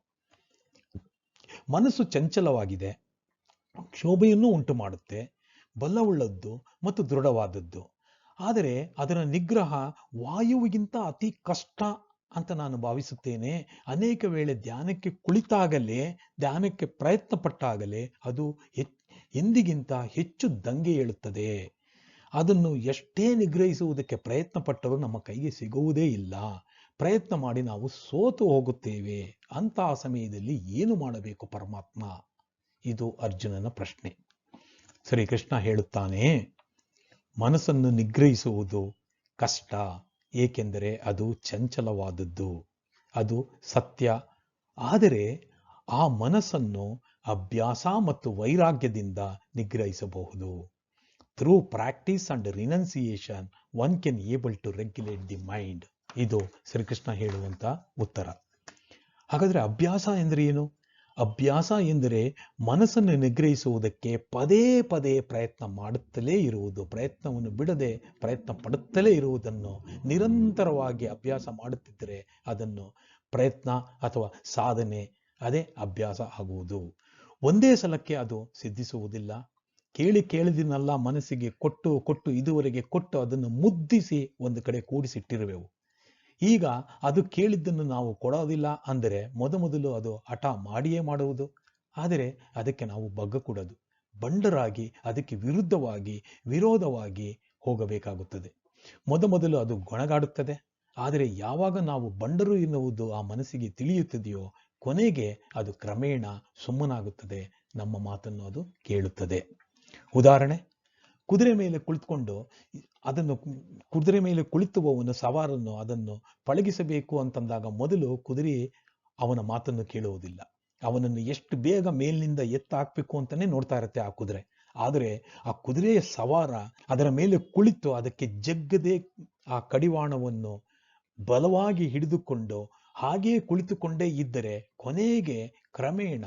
ಮನಸ್ಸು ಚಂಚಲವಾಗಿದೆ, ಕ್ಷೋಭೆಯನ್ನು ಉಂಟು ಮಾಡುತ್ತೆ, ಬಲವುಳ್ಳದ್ದು ಮತ್ತು ದೃಢವಾದದ್ದು. ಆದರೆ ಅದರ ನಿಗ್ರಹ ವಾಯುವಿಗಿಂತ ಅತಿ ಕಷ್ಟ ಅಂತ ನಾನು ಭಾವಿಸುತ್ತೇನೆ. ಅನೇಕ ವೇಳೆ ಧ್ಯಾನಕ್ಕೆ ಕುಳಿತಾಗಲೇ, ಧ್ಯಾನಕ್ಕೆ ಪ್ರಯತ್ನ ಪಟ್ಟಾಗಲೇ ಅದು ಎಂದಿಗಿಂತ ಹೆಚ್ಚು ದಂಗೆ ಏಳುತ್ತದೆ. ಅದನ್ನು ಎಷ್ಟೇ ನಿಗ್ರಹಿಸುವುದಕ್ಕೆ ಪ್ರಯತ್ನ ಪಟ್ಟರೂ ನಮ್ಮ ಕೈಗೆ ಸಿಗುವುದೇ ಇಲ್ಲ. ಪ್ರಯತ್ನ ಮಾಡಿ ನಾವು ಸೋತು ಹೋಗುತ್ತೇವೆ. ಅಂತಹ ಸಮಯದಲ್ಲಿ ಏನು ಮಾಡಬೇಕು ಪರಮಾತ್ಮ? ಇದು ಅರ್ಜುನನ ಪ್ರಶ್ನೆ. ಶ್ರೀಕೃಷ್ಣ ಹೇಳುತ್ತಾನೆ, ಮನಸ್ಸನ್ನು ನಿಗ್ರಹಿಸುವುದು ಕಷ್ಟ, ಏಕೆಂದರೆ ಅದು ಚಂಚಲವಾದದ್ದು. ಅದು ಸತ್ಯ. ಆದರೆ ಆ ಮನಸ್ಸನ್ನು ಅಭ್ಯಾಸ ಮತ್ತು ವೈರಾಗ್ಯದಿಂದ ನಿಗ್ರಹಿಸಬಹುದು. Through practice and renunciation one can able to regulate the mind. ಇದು ಶ್ರೀಕೃಷ್ಣ ಹೇಳುವಂತ ಉತ್ತರ. ಹಾಗಾದರೆ ಅಭ್ಯಾಸ ಎಂದರೆ ಏನು? ಅಭ್ಯಾಸ ಎಂದರೆ ಮನಸ್ಸನ್ನು ನಿಗ್ರಹಿಸುವುದಕ್ಕೆ ಪದೇ ಪದೇ ಪ್ರಯತ್ನ ಮಾಡುತ್ತಲೇ ಇರುವುದು. ಪ್ರಯತ್ನವನ್ನು ಬಿಡದೆ ಪ್ರಯತ್ನ ಪಡುತ್ತಲೇ ಇರುವುದನ್ನು ನಿರಂತರವಾಗಿ ಅಭ್ಯಾಸ ಮಾಡುತ್ತಿದ್ದರೆ ಅದನ್ನು ಪ್ರಯತ್ನ ಅಥವಾ ಸಾಧನೆ, ಅದೇ ಅಭ್ಯಾಸ ಆಗುವುದು. ಒಂದೇ ಸಲಕ್ಕೆ ಅದು ಸಿದ್ಧಿಸುವುದಿಲ್ಲ. ಕೇಳಿದಿನಲ್ಲ ಮನಸ್ಸಿಗೆ ಕೊಟ್ಟು ಇದುವರೆಗೆ ಕೊಟ್ಟು ಅದನ್ನು ಮುದ್ದಿಸಿ ಒಂದು ಕಡೆ ಕೂಡಿಸಿಟ್ಟಿರುವೆವು. ಈಗ ಅದು ಕೇಳಿದ್ದನ್ನು ನಾವು ಕೊಡೋದಿಲ್ಲ ಅಂದರೆ ಮೊದಲು ಅದು ಹಠ ಮಾಡಿಯೇ ಮಾಡುವುದು. ಆದರೆ ಅದಕ್ಕೆ ನಾವು ಬಗ್ಗಕೂಡದು. ಬಂಡರಾಗಿ ಅದಕ್ಕೆ ವಿರೋಧವಾಗಿ ಹೋಗಬೇಕಾಗುತ್ತದೆ. ಮೊದಲು ಅದು ಗೊಣಗಾಡುತ್ತದೆ. ಆದರೆ ಯಾವಾಗ ನಾವು ಬಂಡರು ಎನ್ನುವುದು ಆ ಮನಸ್ಸಿಗೆ ತಿಳಿಯುತ್ತದೆಯೋ ಕೊನೆಗೆ ಅದು ಕ್ರಮೇಣ ಸುಮ್ಮನಾಗುತ್ತದೆ, ನಮ್ಮ ಮಾತನ್ನು ಅದು ಕೇಳುತ್ತದೆ. ಉದಾಹರಣೆ, ಕುದುರೆ ಮೇಲೆ ಕುಳಿತುಕೊಂಡು ಕುದುರೆ ಮೇಲೆ ಕುಳಿತುವವನು ಸವಾರನ್ನು ಅದನ್ನು ಪಳಗಿಸಬೇಕು ಅಂತಂದಾಗ ಮೊದಲು ಕುದುರೆ ಅವನ ಮಾತನ್ನು ಕೇಳುವುದಿಲ್ಲ. ಅವನನ್ನು ಎಷ್ಟು ಬೇಗ ಮೇಲಿನಿಂದ ಹಾಕಬೇಕು ಅಂತಾನೆ ನೋಡ್ತಾ ಇರುತ್ತೆ ಆ ಕುದುರೆ. ಆದರೆ ಆ ಕುದುರೆಯ ಸವಾರ ಅದರ ಮೇಲೆ ಕುಳಿತು ಅದಕ್ಕೆ ಜಗ್ಗದೆ ಆ ಕಡಿವಾಣವನ್ನು ಬಲವಾಗಿ ಹಿಡಿದುಕೊಂಡು ಹಾಗೆಯೇ ಕುಳಿತುಕೊಂಡೇ ಇದ್ದರೆ ಕೊನೆಗೆ ಕ್ರಮೇಣ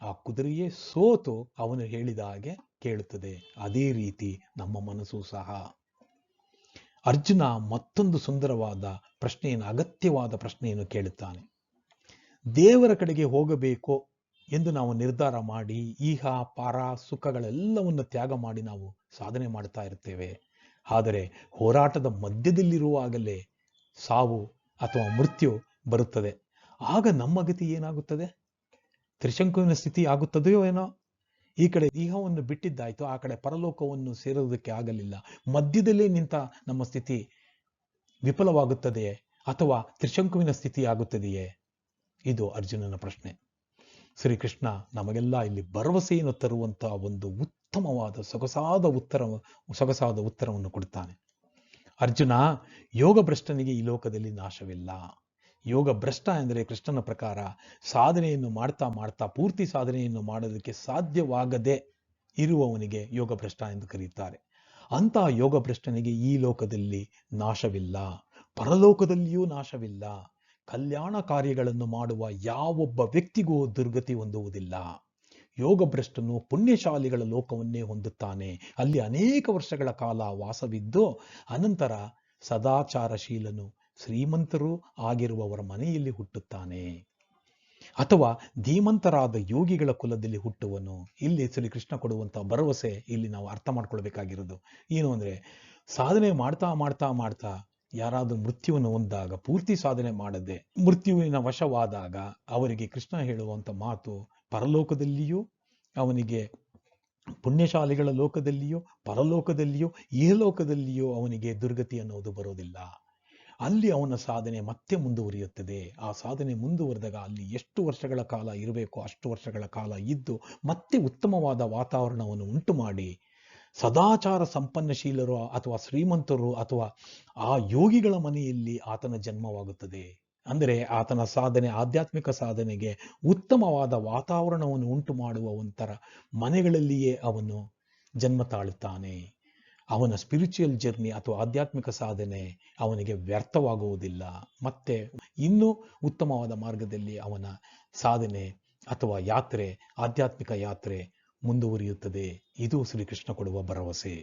ಆ ಕುದುರೆಯೇ ಸೋತು ಅವನು ಹೇಳಿದ ಹಾಗೆ ಕೇಳುತ್ತದೆ. ಅದೇ ರೀತಿ ನಮ್ಮ ಮನಸ್ಸು ಸಹ. ಅರ್ಜುನ ಮತ್ತೊಂದು ಸುಂದರವಾದ ಪ್ರಶ್ನೆಯನ್ನು, ಅಗತ್ಯವಾದ ಪ್ರಶ್ನೆಯನ್ನು ಕೇಳುತ್ತಾನೆ. ದೇವರ ಕಡೆಗೆ ಹೋಗಬೇಕು ಎಂದು ನಾವು ನಿರ್ಧಾರ ಮಾಡಿ ಈಹ ಪಾರ ಸುಖಗಳೆಲ್ಲವನ್ನು ತ್ಯಾಗ ಮಾಡಿ ನಾವು ಸಾಧನೆ ಮಾಡ್ತಾ ಇರ್ತೇವೆ. ಆದರೆ ಹೋರಾಟದ ಮಧ್ಯದಲ್ಲಿರುವಾಗಲೇ ಸಾವು ಅಥವಾ ಮೃತ್ಯು ಬರುತ್ತದೆ. ಆಗ ನಮ್ಮ ಗತಿ ಏನಾಗುತ್ತದೆ? ತ್ರಿಶಂಕುವಿನ ಸ್ಥಿತಿ ಆಗುತ್ತದೆಯೋ ಏನೋ. ಈ ಕಡೆ ಇಹವನ್ನು ಬಿಟ್ಟಿದ್ದಾಯ್ತು, ಆ ಕಡೆ ಪರಲೋಕವನ್ನು ಸೇರುವುದಕ್ಕೆ ಆಗಲಿಲ್ಲ. ಮಧ್ಯದಲ್ಲೇ ನಿಂತ ನಮ್ಮ ಸ್ಥಿತಿ ವಿಫಲವಾಗುತ್ತದೆಯೇ ಅಥವಾ ತ್ರಿಶಂಕುವಿನ ಸ್ಥಿತಿ ಆಗುತ್ತದೆಯೇ? ಇದು ಅರ್ಜುನನ ಪ್ರಶ್ನೆ. ಶ್ರೀಕೃಷ್ಣ ನಮಗೆಲ್ಲ ಇಲ್ಲಿ ಭರವಸೆಯನ್ನು ತರುವಂತಹ ಒಂದು ಉತ್ತಮವಾದ ಸೊಗಸಾದ ಉತ್ತರವನ್ನು ಕೊಡುತ್ತಾನೆ. ಅರ್ಜುನ, ಯೋಗ ಭ್ರಷ್ಟನಿಗೆ ಈ ಲೋಕದಲ್ಲಿ ನಾಶವಿಲ್ಲ. ಯೋಗ ಭ್ರಷ್ಟ ಎಂದರೆ ಕೃಷ್ಣನ ಪ್ರಕಾರ ಸಾಧನೆಯನ್ನು ಮಾಡ್ತಾ ಪೂರ್ತಿ ಸಾಧನೆಯನ್ನು ಮಾಡೋದಕ್ಕೆ ಸಾಧ್ಯವಾಗದೆ ಇರುವವನಿಗೆ ಯೋಗ ಭ್ರಷ್ಟ ಎಂದು ಕರೆಯುತ್ತಾರೆ. ಅಂತಹ ಯೋಗ ಭ್ರಷ್ಟನಿಗೆ ಈ ಲೋಕದಲ್ಲಿ ನಾಶವಿಲ್ಲ, ಪರಲೋಕದಲ್ಲಿಯೂ ನಾಶವಿಲ್ಲ. ಕಲ್ಯಾಣ ಕಾರ್ಯಗಳನ್ನು ಮಾಡುವ ಯಾವೊಬ್ಬ ವ್ಯಕ್ತಿಗೂ ದುರ್ಗತಿ ಹೊಂದುವುದಿಲ್ಲ. ಯೋಗ ಭ್ರಷ್ಟನು ಪುಣ್ಯಶಾಲಿಗಳ ಲೋಕವನ್ನೇ ಹೊಂದುತ್ತಾನೆ. ಅಲ್ಲಿ ಅನೇಕ ವರ್ಷಗಳ ಕಾಲ ವಾಸವಿದ್ದು ಅನಂತರ ಸದಾಚಾರಶೀಲನು ಶ್ರೀಮಂತರೂ ಆಗಿರುವವರ ಮನೆಯಲ್ಲಿ ಹುಟ್ಟುತ್ತಾನೆ, ಅಥವಾ ಧೀಮಂತರಾದ ಯೋಗಿಗಳ ಕುಲದಲ್ಲಿ ಹುಟ್ಟುವನು. ಇಲ್ಲಿ ಶ್ರೀಕೃಷ್ಣ ಕೊಡುವಂತಹ ಭರವಸೆ ಇಲ್ಲಿ ನಾವು ಅರ್ಥ ಮಾಡ್ಕೊಳ್ಬೇಕಾಗಿರೋದು ಏನು ಅಂದ್ರೆ, ಸಾಧನೆ ಮಾಡ್ತಾ ಯಾರಾದರೂ ಮೃತ್ಯುವನ್ನು ಹೊಂದಾಗ, ಪೂರ್ತಿ ಸಾಧನೆ ಮಾಡದೆ ಮೃತ್ಯುವಿನ ವಶವಾದಾಗ ಅವರಿಗೆ ಕೃಷ್ಣ ಹೇಳುವಂತ ಮಾತು, ಪರಲೋಕದಲ್ಲಿಯೂ ಅವನಿಗೆ, ಪುಣ್ಯಶಾಲಿಗಳ ಲೋಕದಲ್ಲಿಯೂ ಪರಲೋಕದಲ್ಲಿಯೂ ಇಹಲೋಕದಲ್ಲಿಯೂ ಅವನಿಗೆ ದುರ್ಗತಿ ಅನ್ನೋದು ಬರೋದಿಲ್ಲ. ಅಲ್ಲಿ ಅವನ ಸಾಧನೆ ಮತ್ತೆ ಮುಂದುವರಿಯುತ್ತದೆ. ಆ ಸಾಧನೆ ಮುಂದುವರೆದಾಗ ಅಲ್ಲಿ ಎಷ್ಟು ವರ್ಷಗಳ ಕಾಲ ಇರಬೇಕು ಅಷ್ಟು ವರ್ಷಗಳ ಕಾಲ ಇದ್ದು ಮತ್ತೆ ಉತ್ತಮವಾದ ವಾತಾವರಣವನ್ನು ಉಂಟು ಮಾಡಿ ಸದಾಚಾರ ಸಂಪನ್ನಶೀಲರು ಅಥವಾ ಶ್ರೀಮಂತರು ಅಥವಾ ಆ ಯೋಗಿಗಳ ಮನೆಯಲ್ಲಿ ಆತನ ಜನ್ಮವಾಗುತ್ತದೆ. ಅಂದರೆ ಆತನ ಸಾಧನೆ, ಆಧ್ಯಾತ್ಮಿಕ ಸಾಧನೆಗೆ ಉತ್ತಮವಾದ ವಾತಾವರಣವನ್ನು ಉಂಟು ಮಾಡುವ ಒಂಥರ ಮನೆಗಳಲ್ಲಿಯೇ ಅವನು ಜನ್ಮ ತಾಳುತ್ತಾನೆ. ಅವನ ಸ್ಪಿರಿಚುವಲ್ ಜರ್ನಿ ಅಥವಾ ಆಧ್ಯಾತ್ಮಿಕ ಸಾಧನೆ ಅವನಿಗೆ ವ್ಯರ್ಥವಾಗುವುದಿಲ್ಲ. ಮತ್ತೆ ಇನ್ನೂ ಉತ್ತಮವಾದ ಮಾರ್ಗದಲ್ಲಿ ಅವನ ಸಾಧನೆ ಅಥವಾ ಯಾತ್ರೆ, ಆಧ್ಯಾತ್ಮಿಕ ಯಾತ್ರೆ ಮುಂದುವರಿಯುತ್ತದೆ. ಇದು ಶ್ರೀಕೃಷ್ಣ ಕೊಡುವ ಭರವಸೆ.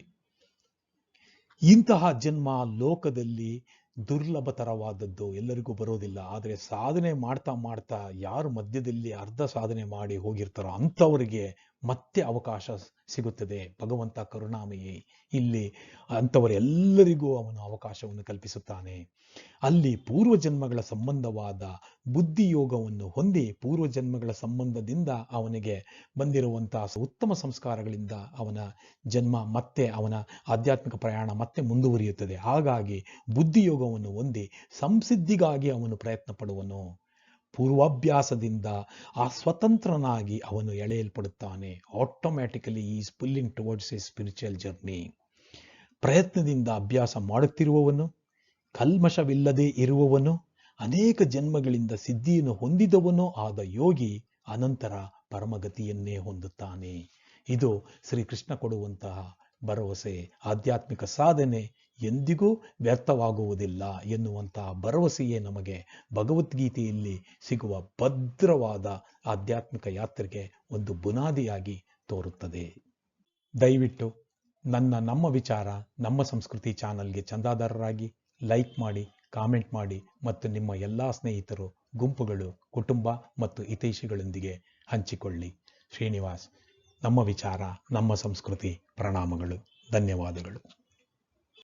ಇಂತಹ ಜನ್ಮ ಲೋಕದಲ್ಲಿ ದುರ್ಲಭತರವಾದದ್ದು, ಎಲ್ಲರಿಗೂ ಬರೋದಿಲ್ಲ. ಆದರೆ ಸಾಧನೆ ಮಾಡ್ತಾ ಯಾರು ಮಧ್ಯದಲ್ಲಿ ಅರ್ಧ ಸಾಧನೆ ಮಾಡಿ ಹೋಗಿರ್ತಾರೋ ಅಂಥವರಿಗೆ ಮತ್ತೆ ಅವಕಾಶ ಸಿಗುತ್ತದೆ. ಭಗವಂತ ಕರುಣಾಮಯಿ ಇಲ್ಲಿ ಅಂಥವರೆಲ್ಲರಿಗೂ ಅವನು ಅವಕಾಶವನ್ನು ಕಲ್ಪಿಸುತ್ತಾನೆ. ಅಲ್ಲಿ ಪೂರ್ವಜನ್ಮಗಳ ಸಂಬಂಧವಾದ ಬುದ್ಧಿಯೋಗವನ್ನು ಹೊಂದಿ ಪೂರ್ವಜನ್ಮಗಳ ಸಂಬಂಧದಿಂದ ಅವನಿಗೆ ಬಂದಿರುವಂತಹ ಉತ್ತಮ ಸಂಸ್ಕಾರಗಳಿಂದ ಅವನ ಜನ್ಮ ಮತ್ತೆ ಅವನ ಆಧ್ಯಾತ್ಮಿಕ ಪ್ರಯಾಣ ಮತ್ತೆ ಮುಂದುವರಿಯುತ್ತದೆ. ಹಾಗಾಗಿ ಬುದ್ಧಿಯೋಗವನ್ನು ಹೊಂದಿ ಸಂಸಿದ್ಧಿಗಾಗಿ ಅವನು ಪ್ರಯತ್ನ ಪಡುವನು. ಪೂರ್ವಾಭ್ಯಾಸದಿಂದ ಆ ಸ್ವತಂತ್ರನಾಗಿ ಅವನು ಎಳೆಯಲ್ಪಡುತ್ತಾನೆ. Automatically is pulling towards a spiritual journey. ಪ್ರಯತ್ನದಿಂದ ಅಭ್ಯಾಸ ಮಾಡುತ್ತಿರುವವನು, ಕಲ್ಮಶವಿಲ್ಲದೆ ಇರುವವನು, ಅನೇಕ ಜನ್ಮಗಳಿಂದ ಸಿದ್ಧಿಯನ್ನು ಹೊಂದಿದವನು ಆದ ಯೋಗಿ ಅನಂತರ ಪರಮಗತಿಯನ್ನೇ ಹೊಂದುತ್ತಾನೆ. ಇದು ಶ್ರೀಕೃಷ್ಣ ಕೊಡುವಂತಹ ಭರವಸೆ. ಆಧ್ಯಾತ್ಮಿಕ ಸಾಧನೆ ಎಂದಿಗೂ ವ್ಯರ್ಥವಾಗುವುದಿಲ್ಲ ಎನ್ನುವಂತಹ ಭರವಸೆಯೇ ನಮಗೆ ಭಗವದ್ಗೀತೆಯಲ್ಲಿ ಸಿಗುವ ಭದ್ರವಾದ ಆಧ್ಯಾತ್ಮಿಕ ಯಾತ್ರೆಗೆ ಒಂದು ಬುನಾದಿಯಾಗಿ ತೋರುತ್ತದೆ. ದಯವಿಟ್ಟು ನಮ್ಮ ವಿಚಾರ ನಮ್ಮ ಸಂಸ್ಕೃತಿ ಚಾನಲ್ಗೆ ಚಂದಾದಾರರಾಗಿ ಲೈಕ್ ಮಾಡಿ, ಕಾಮೆಂಟ್ ಮಾಡಿ ಮತ್ತು ನಿಮ್ಮ ಎಲ್ಲ ಸ್ನೇಹಿತರು, ಗುಂಪುಗಳು, ಕುಟುಂಬ ಮತ್ತು ಹಿತೈಷಿಗಳೊಂದಿಗೆ ಹಂಚಿಕೊಳ್ಳಿ. ಶ್ರೀನಿವಾಸ್, ನಮ್ಮ ವಿಚಾರ ನಮ್ಮ ಸಂಸ್ಕೃತಿ. ಪ್ರಣಾಮಗಳು, ಧನ್ಯವಾದಗಳು.